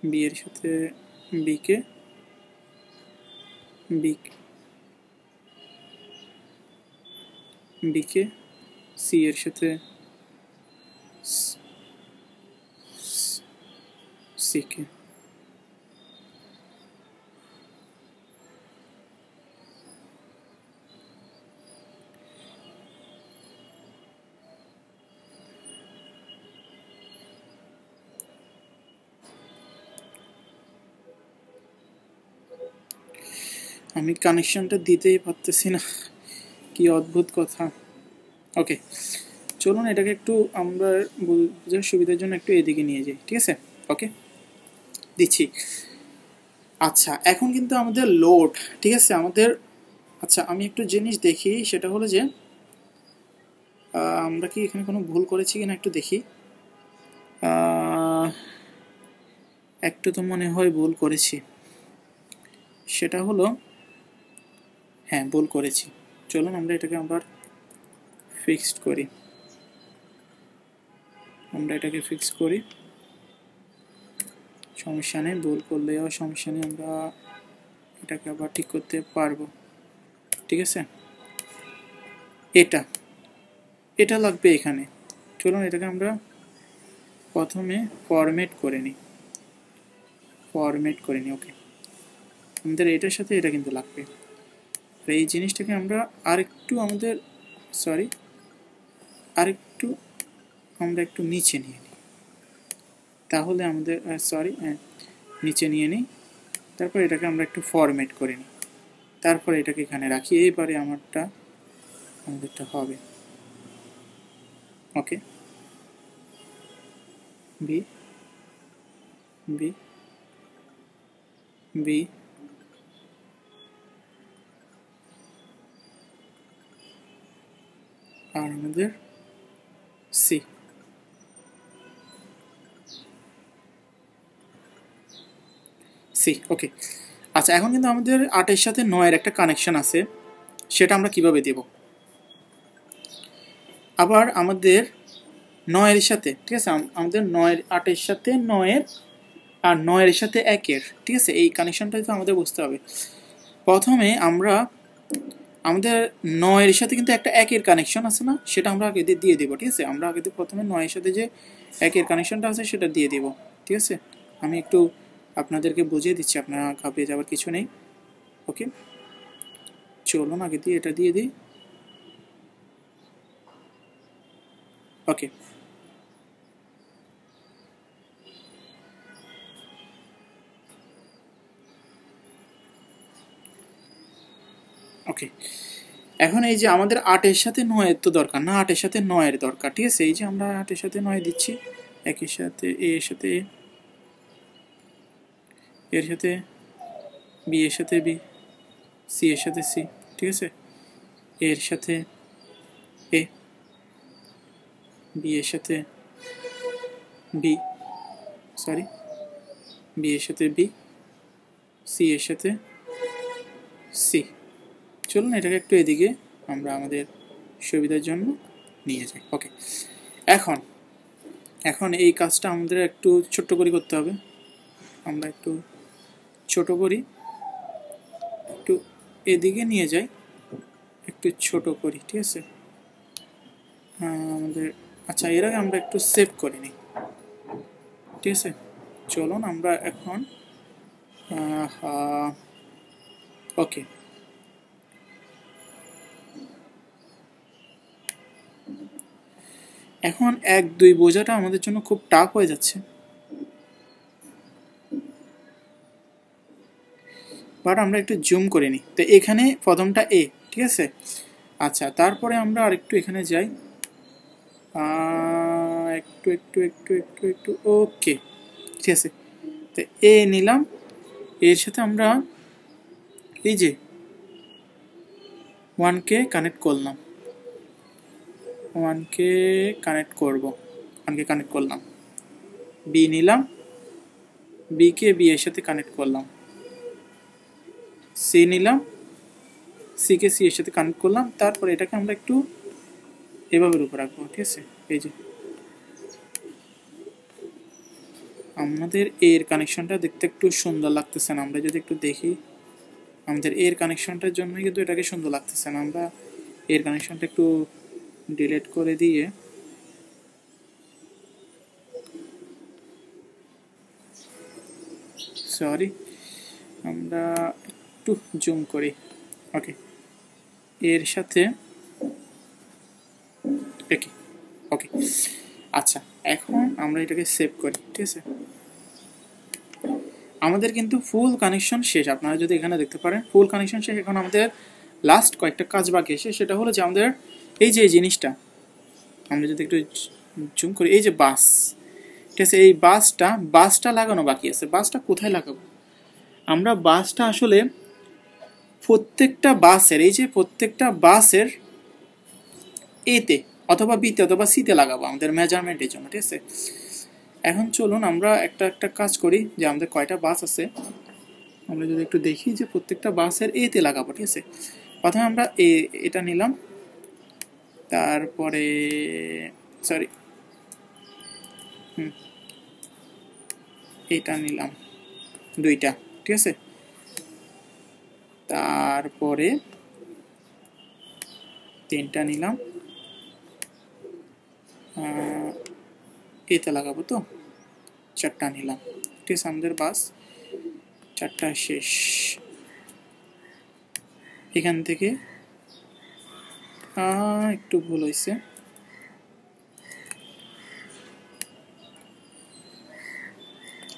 বি এর সাথে বিকে, বিকে, সি এর সাথে সিকে। আমি কানেকশনটা দিতেই পারতেছি না, কি অদ্ভুত কথা। ওকে, চলুন এটাকে একটু আমরা বোঝার সুবিধার জন্য একটু এদিকে নিয়ে যাই। ঠিক আছে, ওকে, দিচ্ছি। আচ্ছা, এখন কিন্তু আমাদের লোড, ঠিক আছে, আমাদের। আচ্ছা, আমি একটু জিনিস দেখি, সেটা হলো যে আমরা কি এখানে কোনো ভুল করেছি কিনা একটু দেখি। একটু তো মনে হয় ভুল করেছি, সেটা হলো, হ্যাঁ, ভুল করেছি। চলুন আমরা এটাকে আবার ফিক্সড করি, সমস্যা নেই, ভুল করলেও সমস্যা নেই, আমরা এটাকে আবার ঠিক করতে পারবো। ঠিক আছে, এটা লাগবে এখানে। চলুন এটাকে আমরা প্রথমে ফরম্যাট করে নিই। ওকে, আমাদের এটার সাথে এটা কিন্তু লাগবে। এই জিনিসটাকে আমরা আরেকটু একটু নিচে নিয়ে নিই, তাহলে আমাদের নিচে নিয়ে নিই। তারপর এটাকে আমরা একটু ফরম্যাট করে নিই, তারপরে এটাকে এখানে রাখি। এইবারে আমাদেরটা হবে। ওকে, বি বি বি আর আমাদের সি। সি, ওকে। আচ্ছা, এখন কিন্তু আমাদের 8-এর সাথে 9-এর একটা কানেকশন আছে, সেটা আমরা কিভাবে দেব? আবার আমাদের 9-এর সাথে, ঠিক আছে, আমাদের 9-এর 8-এর সাথে 9-এর আর 9-এর সাথে 1-এর, ঠিক আছে, এই কানেকশনটাই তো আমাদের বুঝতে হবে। প্রথমে আমরা আমাদের 9-এর সাথে কিন্তু একটা 1-এর কানেকশন আছে না, সেটা আমরা আগে দিয়ে দেবো, ঠিক আছে। আমরা আগে প্রথমে 9-এর সাথে যে 1-এর কানেকশনটা আছে সেটা দিয়ে দেব, ঠিক আছে। আমি একটু আপনাদেরকে বুঝিয়ে দিচ্ছি, আপনারা ঘাবড়িয়ে যাওয়ার কিছু নেই। ওকে, চলুন আগে দিয়ে এটা দিয়ে দিই। ওকে, ওকে। এখন এই যে আমাদের 8-এর সাথে 9-এর তো দরকার না, 8-এর সাথে 9-এর দরকার, ঠিক আছে। এই যে আমরা 8-এর সাথে 9 দিচ্ছি, একের সাথে এ এর সাথে এ, এর সাথে বি এর সাথে বি, সি এর সাথে সি, ঠিক আছে, এর সাথে এ, বি এর সাথে বি, সরি, বি এর সাথে বি, সি এর সাথে সি। চলুন এটাকে একটু এদিকে আমরা আমাদের সুবিধার জন্য নিয়ে যাই। ওকে, এখন এখন এই কাজটা আমাদের একটু ছোট্ট করে করতে হবে। আমরা একটু ছোট করি, একটু এদিকে নিয়ে যাই, একটু ছোট করি, ঠিক আছে। আমাদের আচ্ছা, এর আগে আমরা একটু সেভ করে নিই, ঠিক আছে। চলুন আমরা এখন ওকে, এখন 1-2 বোঝাটা আমাদের জন্য খুব টাফ হয়ে যাচ্ছে, বাট আমরা একটু জুম করে নিই। তো এখানে প্রথমটা এ, ঠিক আছে। আচ্ছা, তারপরে আমরা আরেকটু এখানে যাই, একটু একটু একটু একটু একটু ওকে, ঠিক আছে। তো এ নিলাম, এর সাথে আমরা এই যে 1কে কানেক্ট করলাম, 1কে কানেক্ট করব, 1কে কানেক্ট করলাম, বি নিলাম, বিকে বি এর সাথে কানেক্ট করলাম, সি নিলাম, সিকে সি এর সাথে কানেক্ট করলাম। তারপরে এটাকে আমরা একটু এভাবে উপর রাখবো, ঠিক আছে। এই যে আমাদের এর কানেকশনটা দেখতে একটু সুন্দর লাগতেছে না, আমরা যদি একটু দেখি, আমাদের এর কানেকশনটার জন্য কিন্তু এটাকে সুন্দর লাগতেছে না। আমরা এর কানেকশনটা একটু ডিলিট করে দিয়ে সরি, আমরা একটু জুম করি। ওকে, এর সাথে ওকে, ওকে। আচ্ছা, এখন আমরা এটাকে সেভ করি, ঠিক আছে। আমাদের কিন্তু ফুল কানেকশন শেষ, আপনারা যদি এখানে দেখতে পারেন ফুল কানেকশন শেষ। এখন আমাদের লাস্ট কয়েকটা কাজ বাকি আছে, সেটা হলো যে আমাদের এই যে জিনিসটা, আমরা যদি একটু জুম করি, এই যে বাস, ঠিক আছে, এই বাসটা লাগানো বাকি আছে। বাসটা কোথায় লাগাবো? আমরা বাসটা আসলে প্রত্যেকটা বাসের, এই যে প্রত্যেকটা বাসের এতে অথবা বিতে অথবা সিতে লাগাবো আমাদের মেজারমেন্টের জন্য, ঠিক আছে। এখন চলুন আমরা একটা একটা কাজ করি, যে আমাদের কয়টা বাস আছে আমরা যদি একটু দেখি, যে প্রত্যেকটা বাসের এতে লাগাবো, ঠিক আছে। প্রথমে আমরা এটা নিলাম, তারপরে সরি এটা নিলাম 2টা, ঠিক আছে। তারপরে 3টা নিলাম, এতে লাগাবো তো 4টা নিলাম, ঠিক আছে। আমাদের বাস 4টা শেষ। এখান থেকে একটু ভুল হয়েছে,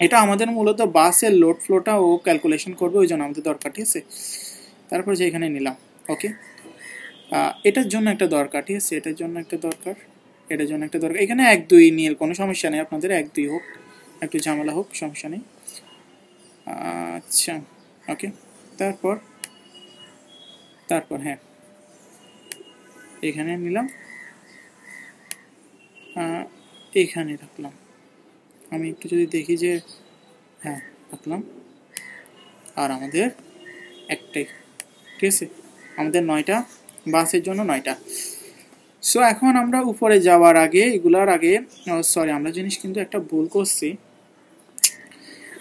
এটা আমাদের মূলত বাসের লোড ফ্লোটা ও ক্যালকুলেশন করবে, ওই জন্য আমাদের দরকার, ঠিক আছে। তারপর যে এখানে নিলাম, ওকে। এটার জন্য একটা দরকার, ঠিক আছে, এটার জন্য একটা দরকার, এটার জন্য একটা দরকার। এখানে 1-2 নিয়ে কোনো সমস্যা নেই, আপনাদের 1-2 হোক, একটু ঝামেলা হোক, সমস্যা নেই। আচ্ছা, ওকে। তারপর হ্যাঁ, এখানে নিলাম, এইখানে রাখলাম। আমি একটু যদি দেখি যে হ্যাঁ রাখলাম, আর আমাদের একটাই, ঠিক আছে, আমাদের 9টা বাসের জন্য 9টা। সো এখন আমরা উপরে যাওয়ার আগে এগুলার আগে সরি, আমরা জিনিস কিন্তু একটা ভুল করছি।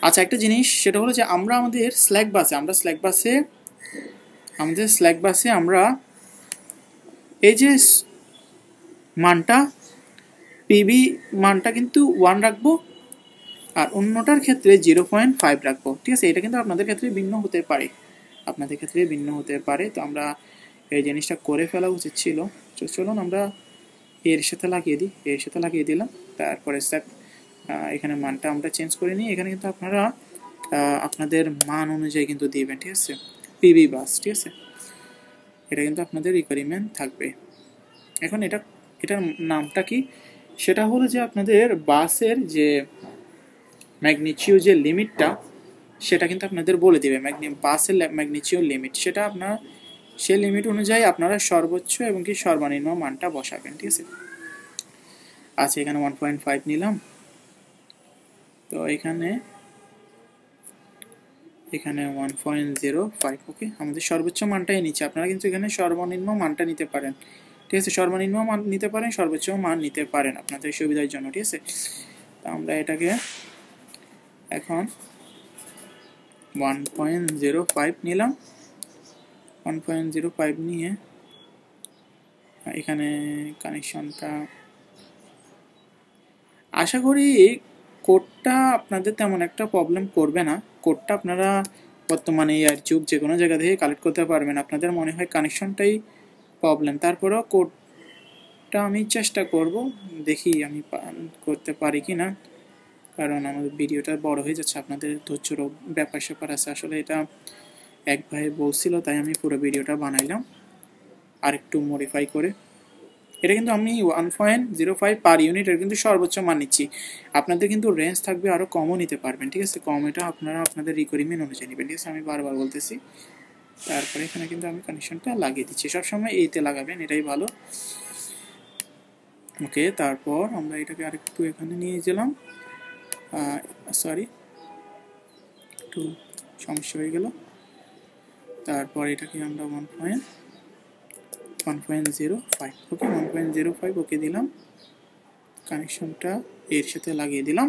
আচ্ছা, একটা জিনিস সেটা হলো যে আমরা আমাদের স্ল্যাক বাসে আমরা এই যে মানটা পিবি মানটা কিন্তু 1 রাখবো, আর অন্যটার ক্ষেত্রে 0.5 রাখবো, ঠিক আছে। এটা কিন্তু আপনাদের ক্ষেত্রে ভিন্ন হতে পারে, তো আমরা এই জিনিসটা করে ফেলা উচিত ছিল। তো চলুন আমরা এর সাথে লাগিয়ে দিলাম। তারপরে স্যার এখানে মানটা আমরা চেঞ্জ করে নিই। এখানে কিন্তু আপনারা আপনাদের মান অনুযায়ী কিন্তু দিবেন, ঠিক আছে, পিবি বাস, ঠিক আছে, এটা কিন্তু আপনাদের রিকোয়ারমেন্ট থাকবে। এখন এটার নামটা কি, সেটা হলো যে আপনাদের বাসের যে ম্যাগনিচিউড যে লিমিটটা, সেটা কিন্তু আপনাদের বলে দিবে। বাসের ম্যাগনিচিউড লিমিট, সেটা আপনার সেই লিমিট অনুযায়ী আপনারা সর্বোচ্চ এবং কি সর্বনিম্ন মানটা বসাবেন, ঠিক আছে। আচ্ছা, এখানে 1.5 নিলাম। তো এখানে 1.05, ওকে, আমাদের সর্বোচ্চ মানটাই নিচ্ছে। আপনারা কিন্তু এখানে সর্বনিম্ন মানটা নিতে পারেন, ঠিক আছে, সর্বনিম্ন মান নিতে পারেন, সর্বোচ্চ মান নিতে পারেন আপনাদের সুবিধার জন্য, ঠিক আছে। তো আমরা এটাকে এখন 1.05 নিলাম। 1.05 নিয়ে এখানে কানেকশনটা, আশা করি কোডটা আপনাদের তেমন একটা প্রবলেম করবে না। কোডটা আপনারা বর্তমানে এআর যুগ যে কোনো জায়গা থেকে কালেক্ট করতে পারবেন। আপনাদের মনে হয় কানেকশনটাই প্রবলেম, তারপরেও কোডটা আমি চেষ্টা করব, দেখি আমি করতে পারি কি না, কারণ আমাদের ভিডিওটা বড় হয়ে যাচ্ছে, আপনাদের ধৈর্যেরও ব্যাপার আছে। আসলে এটা এক ভাই বলছিল, তাই আমি পুরো ভিডিওটা বানাইলাম আর একটু মডিফাই করে। এটা কিন্তু আমি 1.05 পার ইউনিট, এর কিন্তু সর্বোচ্চ মান নিচ্ছি। আপনাদের কিন্তু রেঞ্জ থাকবে, আরও কমও নিতে পারবেন, ঠিক আছে। কম এটা আপনারা আপনাদের রিকোয়ারমেন্ট অনুযায়ী নেবেন, ঠিক আছে, আমি বারবার বলতেছি। তারপরে এখানে কিন্তু আমি কানেকশনটা লাগিয়ে দিচ্ছি। সবসময় এইতে লাগাবেন, এটাই ভালো, ওকে। তারপর আমরা এটাকে আরেকটু এখানে নিয়ে গেলাম, সরি একটু সমস্যা হয়ে গেল। তারপর এটাকে আমরা 1.05, ওকে, 1.05 ওকে দিলাম, কানেকশনটা এর সাথে লাগিয়ে দিলাম।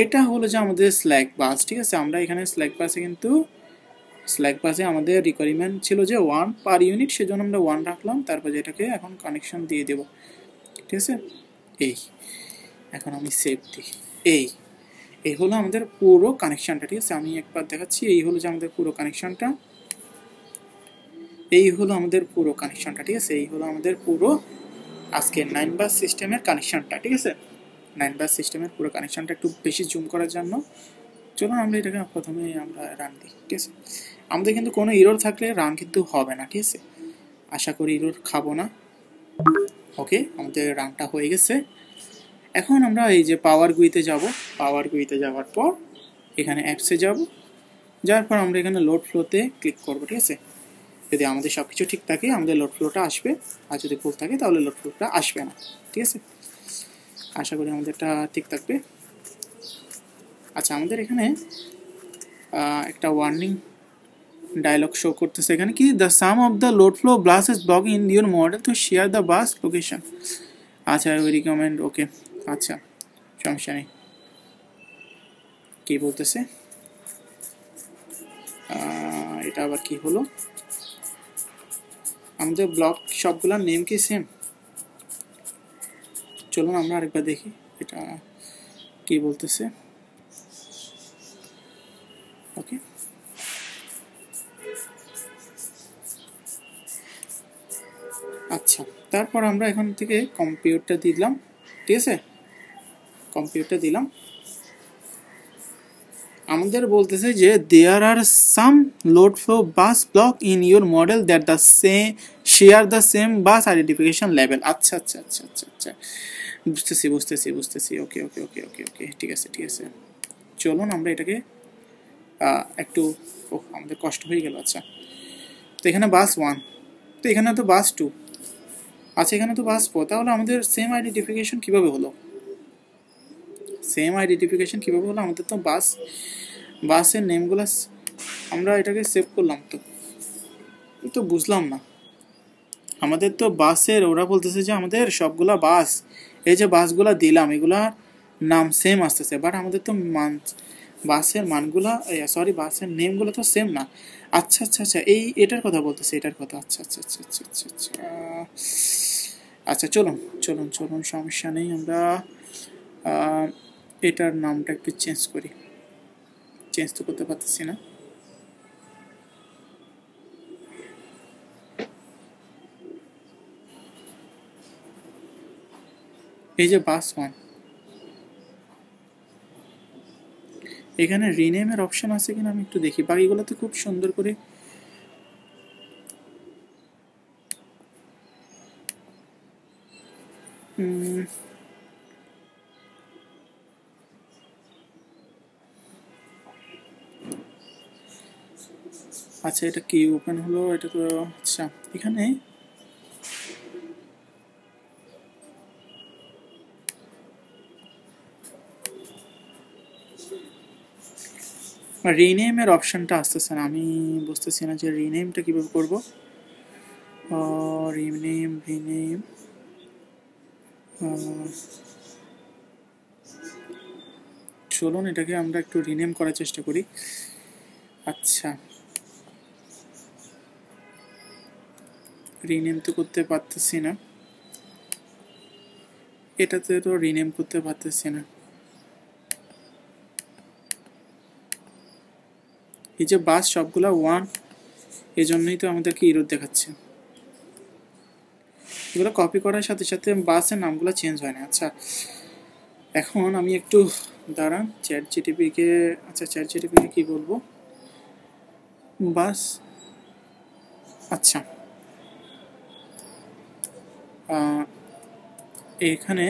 এটা হলো যে আমাদের স্ল্যাক বাস, ঠিক আছে। আমরা এখানে স্ল্যাক বাসে আমাদের রিকোয়ারমেন্ট ছিল যে 1 পার ইউনিট, সেজন্য আমরা 1 রাখলাম। তারপর এটাকে এখন কানেকশন দিয়ে দেব, ঠিক আছে। এখন আমি সেভ দিই। এই হলো আমাদের পুরো কানেকশনটা, ঠিক আছে। আমি একবার দেখাচ্ছি, এই হলো যে আমাদের পুরো কানেকশনটা, ঠিক আছে। এই হলো আমাদের পুরো আজকের 9 বাস সিস্টেমের কানেকশনটা, ঠিক আছে। 9 বাস সিস্টেমের পুরো কানেকশনটা একটু বেশি জুম করার জন্য চলুন আমরা এটাকে প্রথমে আমরা রান দিই, ঠিক আছে। আমাদের কিন্তু কোনো ইরর থাকলে রান কিন্তু হবে না, ঠিক আছে, আশা করি ইরর খাবো না। ওকে, আমাদের রানটা হয়ে গেছে। এখন আমরা এই যে পাওয়ার গুইতে যাওয়ার পর এখানে অ্যাপসে যাওয়ার পর আমরা এখানে লোড ফ্লোতে ক্লিক করবো, ঠিক আছে। যদি আমাদের সব কিছু ঠিক থাকে আমাদের লোড ফ্লোটা আসবে, আর যদি ভুল থাকে তাহলে লোড ফ্লোটা আসবে না, ঠিক আছে। আশা করি আমাদেরটা ঠিক থাকবে। আচ্ছা, আমাদের এখানে একটা ওয়ার্নিং ডায়লগ শো করতেছে, এখানে কি the some of the load flow bus is block in your model to share the bus location. আচ্ছা, উই রিকমেন্ড, ওকে, আচ্ছা সমস্যা নেই। কি বলতেছে এটা আবার কি হলো? আমাদের ব্লক সবগুলোর নেম কি সেম? চলুন আমরা আরেকবার দেখি এটা কি বলতেছে। ওকে, আচ্ছা, তারপর আমরা এখান থেকে কম্পিউটার দিলাম, ঠিক আছে, কম্পিউটার দিলাম। আমাদের বলতেছে যে there are some load flow bus block in your model that the share the same bus identification level. আচ্ছা, বুঝতেছি। ওকে, ঠিক আছে। চলুন আমরা এটাকে একটু, আমাদের কষ্ট হয়ে গেল। আচ্ছা, তো এখানে বাস 1, তো এখানে তো বাস 2, আচ্ছা, এখানে তো বাস তাহলে আমাদের সেম আইডেন্টিফিকেশন কীভাবে হলো? আমাদের তো বাসের নেমগুলো আমরা এটাকে সেভ করলাম, তো বুঝলাম না। আমাদের তো বাসের, ওরা বলতেছে যে আমাদের সবগুলা বাস, এই যে বাসগুলা দিলাম এগুলার নাম সেম আসতেছে, বাট আমাদের তো বাসের মানগুলা, বাসের নেমগুলো তো সেম না। আচ্ছা আচ্ছা আচ্ছা, এটার কথা বলতেছে, এটার কথা। আচ্ছা আচ্ছা আচ্ছা আচ্ছা আচ্ছা আচ্ছা আচ্ছা, চলুন চলুন চলুন, সমস্যা নেই। আমরা এটার নামটা একটু চেঞ্জ করি। চেঞ্জ তো করতে পারতেছি না। এই যে বাস 1, এখানে রিনেমের অপশন আছে কিনা আমি একটু দেখি। বাকিগুলো তো খুব সুন্দর করে আচ্ছা, এটা কি ওপেন হলো? এটা তো আচ্ছা, এখানে রিনেমের অপশনটা আসতেছে না। আমি বুঝতেছি না যে রিনেমটা কীভাবে করবো। রিনেম চলুন এটাকে আমরা একটু রিনেম করার চেষ্টা করি। আচ্ছা, রিনেম তো করতে পারতেছি না, এটাতে তো রিনেম করতে পারতেছি না। এই যে বাস সবগুলা 1, এই জন্যই তো আমাদেরকে ইরর দেখাচ্ছে। এগুলো কপি করার সাথে সাথে বাসের নামগুলো চেঞ্জ হয় না। আচ্ছা, এখন আমি একটু দাঁড়ান, চ্যাট জিটিপিকে, আচ্ছা চ্যাট জিটিপিকে কী বলবো, বাস, আচ্ছা এখানে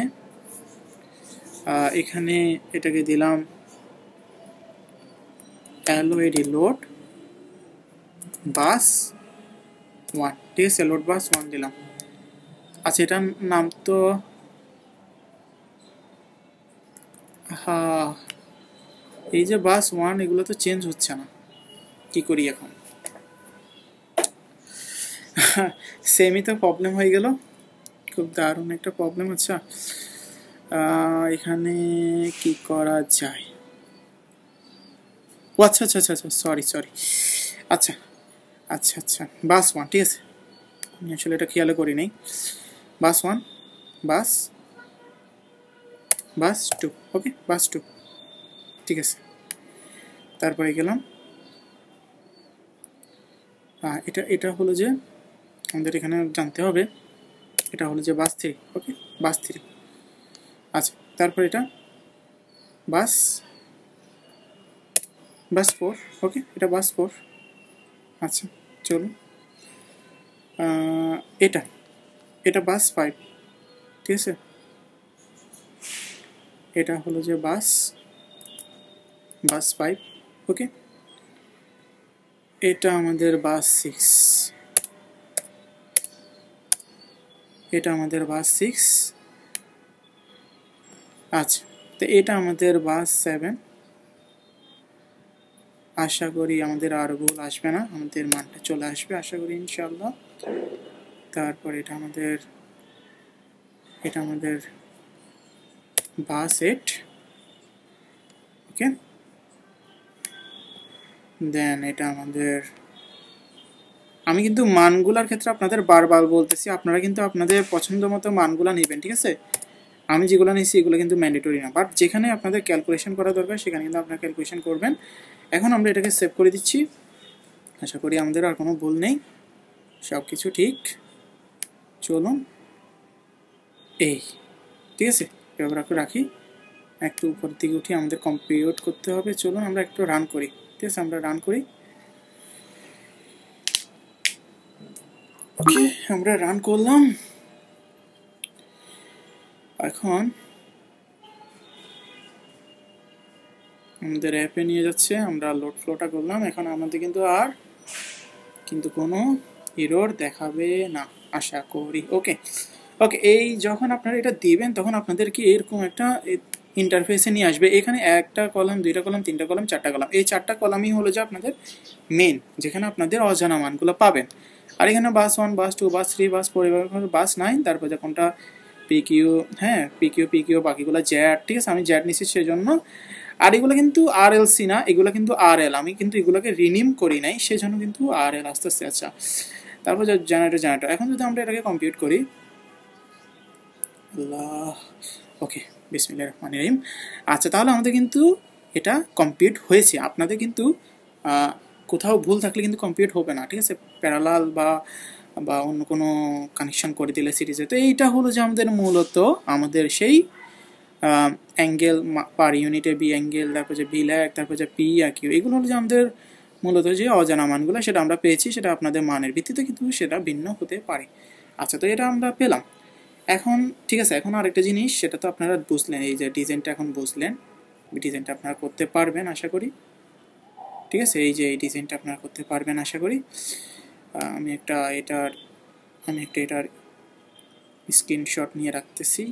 এখানে এটাকে দিলাম এলওএডি লোড বাস 1, ঠিক আছে, লোড বাস 1 দিলাম। আচ্ছা, এটার নাম তো এই যে বাস 1, এগুলো তো চেঞ্জ হচ্ছে না, কি করি এখন? সেমই তো প্রবলেম হয়ে গেল, খুব দারুণ একটা প্রবলেম। আচ্ছা, এখানে কি করা যায়? ও আচ্ছা আচ্ছা আচ্ছা আচ্ছা, সরি। আচ্ছা আচ্ছা আচ্ছা, বাস 1, ঠিক আছে, আমি আসলে এটা খেয়ালে করি নাই। বাস 1, বাস 2, ওকে, বাস 2, ঠিক আছে। তারপরে গেলাম, এটা হলো যে আমাদের এখানে জানতে হবে, এটা হলো যে বাস 3, ওকে, বাস 3। আচ্ছা, তারপর এটা বাস 4, ওকে, এটা বাস 4। আচ্ছা, চলুন, এটা বাস 5, ঠিক আছে, এটা হলো যে বাস 5, ওকে, এটা আমাদের বাস 6, এটা আমাদের বাস 6। আচ্ছা, তো এটা আমাদের বাস 7। আশা করি আমাদের আর ভুল আসবে না, আমাদের মানটা চলে আসবে আশা করি ইনশাআল্লাহ। তারপর এটা আমাদের বাস 8, ওকে, দেন এটা আমাদের, আমি কিন্তু মানগুলার ক্ষেত্রে আপনাদের বারবার বলতেছি, আপনারা কিন্তু আপনাদের পছন্দ মতো মানগুলা নেবেন, ঠিক আছে। আমি যেগুলো নিয়েছি এগুলো কিন্তু ম্যান্ডেটরি না, বাট যেখানে আপনাদের ক্যালকুলেশন করা দরকার সেখানে কিন্তু আপনারা ক্যালকুলেশন করবেন। এখন আমরা এটাকে সেভ করে দিচ্ছি, আশা করি আমাদের আর কোনো ভুল নেই, সব কিছু ঠিক। চলুন, ঠিক আছে, এবার রাখি, একটু উপর দিকে উঠি, আমাদের কম্পিউট করতে হবে। চলুন আমরা একটু রান করি, ঠিক আছে, আমরা রান করি। ওকে, আমরা রান করলাম। এখন আমাদের অ্যাপে নিয়ে যাচ্ছে, আমরা লোড ফ্লোটা করলাম। এখন আমাদের কিন্তু কোনো এরর দেখাবে না আশা করি, ওকে। ওকে, এই যখন আপনারা এটা দিবেন তখন আপনাদেরকে এরকম একটা ইন্টারফেসে নিয়ে আসবে। এখানে একটা কলাম, দুইটা কলাম, তিনটা কলাম, চারটা কলাম, এই চারটা কলামই হলো যে আপনাদের মেন, যেখানে আপনাদের অজানা মানগুলো পাবেন। আর এখানে বাস 1, বাস 2, বাস 3, বাস 4, বাস 9, তারপর যে কোনটা পিকিউ, হ্যাঁ পিকিউ, বাকিগুলো জ্যাড, ঠিক আছে। আমি জ্যাড নিচ্ছি সেজন্য। আর এগুলো কিন্তু আর এল সি না, এগুলো কিন্তু আর এল, আমি কিন্তু এগুলোকে রিনিম করি নাই, সেজন্য কিন্তু আর এল আসতে আসছে। আচ্ছা, তারপর যে জেনারেটর, এখন যদি আমরা এটাকে কম্পিউট করি, ওকে, বিসমিল্লাহির রহমানির রহিম। আচ্ছা, তাহলে আমাদের কিন্তু এটা কমপ্লিট হয়েছে। আপনাদের কিন্তু কোথাও ভুল থাকলে কিন্তু কমপ্লিট হবে না, ঠিক আছে। প্যারালাল বা অন্য কোনো কানেকশন করে দিলে সিরিজে, তো এইটা হলো যে আমাদের মূলত আমাদের সেই অ্যাঙ্গেল পার ইউনিটে বি অ্যাঙ্গেল, তারপর যে বি ল্যাগ, তারপর যে পি আর কিউ, এগুলো হলো যে আমাদের মূলত যে অজানা মানগুলো সেটা আমরা পেয়েছি। সেটা আপনাদের মানের ভিত্তিতে কিন্তু সেটা ভিন্ন হতে পারে। আচ্ছা, তো এটা আমরা পেলাম। এখন ঠিক আছে, এখন আরেকটা জিনিস, সেটা তো আপনারা বুঝলেন, এই যে ডিজাইনটা এখন বুঝলেন, ডিজাইনটা আপনারা করতে পারবেন আশা করি, ঠিক আছে। এই যে এই ডিজাইনটা আপনারা করতে পারবেন আশা করি। আমি একটা এটার স্ক্রিনশট নিয়ে রাখতেছি,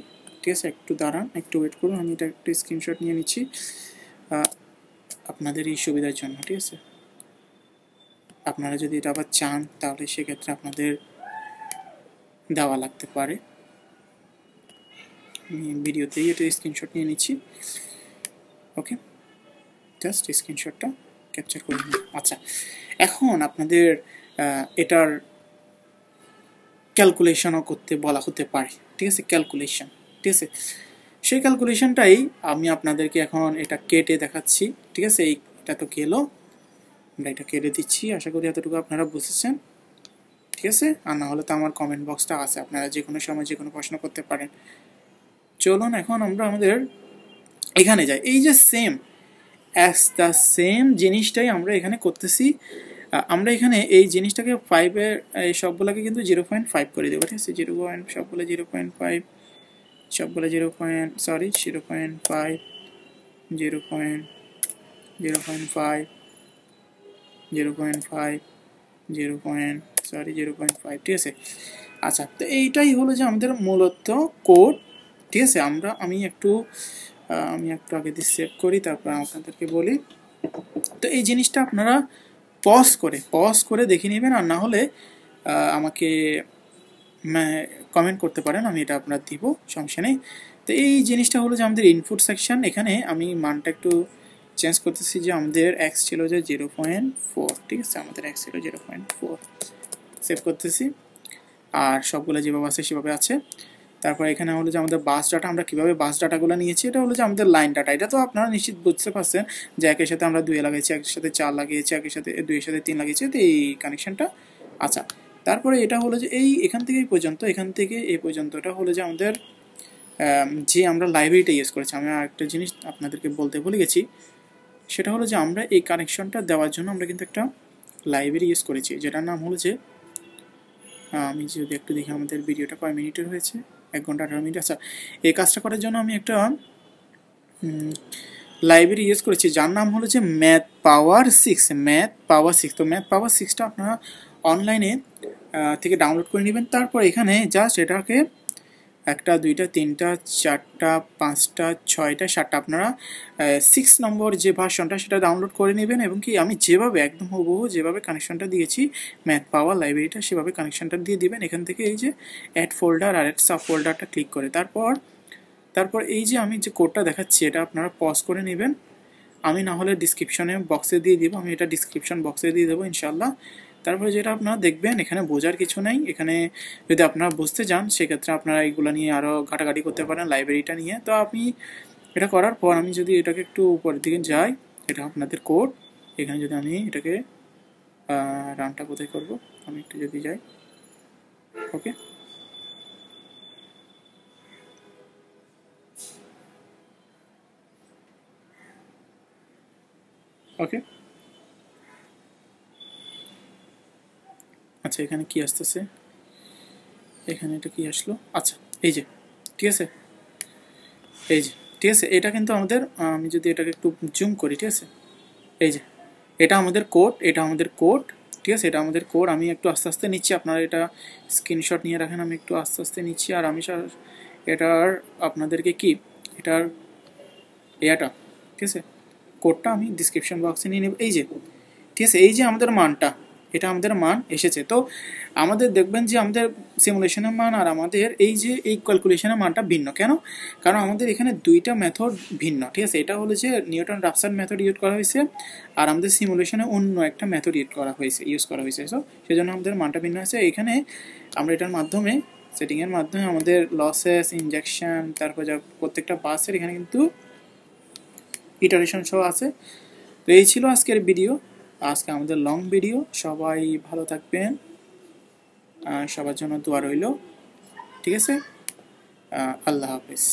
ঠিক আছে। একটু দাঁড়ান, একটু ওয়েট করুন, আমি এটা একটু স্ক্রিনশট নিয়ে নিচ্ছি আপনাদের এই সুবিধার জন্য, ঠিক আছে। আপনারা যদি এটা আবার চান তাহলে সেক্ষেত্রে আপনাদের দেওয়া লাগতে পারে। আমি ভিডিওতেই এটা স্ক্রিনশট নিয়ে নিচ্ছি, ওকে, জাস্ট স্ক্রিনশটটা ক্যাপচার করে নিন। আচ্ছা, এখন আপনাদের এটার ক্যালকুলেশনও করতে বলা হতে পারে, ঠিক আছে। ক্যালকুলেশন, ঠিক আছে। সেই ক্যালকুলেশনটাই আমি আপনাদেরকে এখন এটা কেটে দেখাচ্ছি, ঠিক আছে। এটা তো গেলো, আমরা এটা কেটে দিচ্ছি। আশা করি এতটুকু আপনারা বুঝেছেন, ঠিক আছে। আর না হলে তো আমার কমেন্ট বক্সটা আছে, আপনারা যে কোনো সময় যে কোনো প্রশ্ন করতে পারেন। চলুন এখন আমরা আমাদের এখানে যাই। এই যে সেম অ্যাজ দ্য সেম জিনিসটাই আমরা এখানে করতেছি। আমরা এখানে এই জিনিসটাকে 5-এর এই সবগুলোকে কিন্তু 0.5 করে দেবো, ঠিক আছে। 0. সবগুলো 0.5, সবগুলো 0.5, 0.5, 0.5, 0.5, 0.5, ঠিক আছে। আচ্ছা, তো এইটাই হলো যে আমাদের মূলত কোড, ঠিক আছে। আমি একটু আগে দিয়ে সেভ করি, তারপর আপনাদেরকে বলি। তো এই জিনিসটা আপনারা পজ করে দেখে নেবেন, আর না হলে আমাকে কমেন্ট করতে পারেন, আমি এটা আপনার দিব, সমস্যা নেই। তো এই জিনিসটা হলো যে আমাদের ইনপুট সেকশন। এখানে আমি মানটা একটু চেঞ্জ করতেছি, যে আমাদের এক্স ছিল যে 0.4, ঠিক আছে। আমাদের এক্স ছিল 0.4, সেভ করতেছি। আর সবগুলো যেভাবে আছে সেভাবে আছে। তারপর এখানে হলো যে আমাদের বাস ডাটা, আমরা কীভাবে বাস ডাটাগুলো নিয়েছি, এটা হলো যে আমাদের লাইন ডাটা। এটা তো আপনারা নিশ্চিত বুঝতে পারছেন যে একের সাথে আমরা 2 লাগাইছি, একের সাথে 4 লাগিয়েছি, একের সাথে 2-এর সাথে 3 লাগিয়েছি, তো এই কানেকশনটা। আচ্ছা, তারপরে এটা হলো যে এখান থেকে এই পর্যন্ত, এখান থেকে এই পর্যন্ত, এটা হলো যে আমাদের যে আমরা লাইব্রেরিটা ইউজ করেছি। আমি আরেকটা জিনিস আপনাদেরকে বলতে ভুলে গেছি, সেটা হলো যে আমরা এই কানেকশনটা দেওয়ার জন্য আমরা কিন্তু একটা লাইব্রেরি ইউজ করেছি, যেটার নাম হলো যে, আমি যদি একটু দেখি আমাদের ভিডিওটা কয় মিনিটের হয়েছে, 1 ঘন্টা 18 মিনিট। আচ্ছা, এই কাজটা করার জন্য আমি একটা লাইব্রেরি ইউজ করেছি, যার নাম হলো যে ম্যাথ পাওয়ার 6। তো ম্যাথ পাওয়ার 6টা আপনারা অনলাইনে থেকে ডাউনলোড করে নেবেন। তারপর এখানে জাস্ট এটাকে 1, 2, 3, 4, 5, 6, 7টা আপনারা 6 নম্বর যে ভার্সনটা সেটা ডাউনলোড করে নেবেন, এবং কি আমি যেভাবে একদম হুবহু যেভাবে কানেকশনটা দিয়েছি ম্যাথ পাওয়ার লাইব্রেরিটা, সেভাবে কানেকশনটা দিয়ে দিবেন। এখান থেকে এই যে অ্যাড ফোল্ডার আর অ্যাড সাব ফোল্ডারটা ক্লিক করে, তারপর এই যে আমি যে কোডটা দেখাচ্ছি এটা আপনারা পজ করে নেবেন। আমি না হলে ডিসক্রিপশনে বক্সে দিয়ে দিব, আমি এটা ডিসক্রিপশন বক্সে দিয়ে দেবো ইনশাল্লাহ। তারপরে যেটা আপনারা দেখবেন, এখানে বোঝার কিছু নাই। এখানে যদি আপনারা বুঝতে চান সেক্ষেত্রে আপনারা এইগুলো নিয়ে আরও ঘাটাঘাটি করতে পারেন, লাইব্রেরিটা নিয়ে। তো আপনি এটা করার পর আমি যদি এটাকে একটু উপরের দিকে যাই, এটা আপনাদের কোড। এখানে যদি আমি এটাকে রানটা কোথায় করব, আমি একটু যদি যাই, ওকে, ওকে। আচ্ছা, এখানে কি আসতেছে, এখানে এটা কি আসলো, আচ্ছা এই যে, ঠিক আছে, এই যে, ঠিক আছে। এটা কিন্তু আমাদের, আমি যদি এটাকে একটু জুম করি, ঠিক আছে, এই যে এটা আমাদের কোড, ঠিক ঠিক আছে, এটা আমাদের কোড। আমি একটু আস্তে আস্তে নিচ্ছি, আপনারা এটা স্ক্রিনশট নিয়ে রাখেন। আমি একটু আস্তে আস্তে নিচ্ছি, আর আমি এটার আপনাদেরকে কি এটার ঠিক আছে, কোডটা আমি ডিসক্রিপশন বক্সে নিয়ে নেব। এই যে ঠিক আছে, এই যে আমাদের মানটা, এটা আমাদের মান এসেছে। তো আমাদের দেখবেন যে আমাদের সিমুলেশনের মান আর আমাদের এই যে এই ক্যালকুলেশনের মানটা ভিন্ন। কেন? কারণ আমাদের এখানে দুইটা মেথড ভিন্ন। ঠিক আছে, এটা হলো যে নিউটন রাফসান মেথড ইউজ করা হয়েছে, আর আমাদের সিমুলেশনে অন্য একটা মেথড ইউজ করা হয়েছে। সো সেই জন্য আমাদের মানটা ভিন্ন আছে। এখানে আমরা এটার মাধ্যমে সেটিংয়ের মাধ্যমে আমাদের লসেস, ইনজেকশন, তারপর যা প্রত্যেকটা বাসের এখানে কিন্তু ইটারেশন সহ আছে। তো এই ছিল আজকের ভিডিও, আজকে আমাদের লং ভিডিও। সবাই ভালো থাকবেন, সবার জন্য দোয়া রইল। ঠিক আছে, আল্লাহ হাফেজ।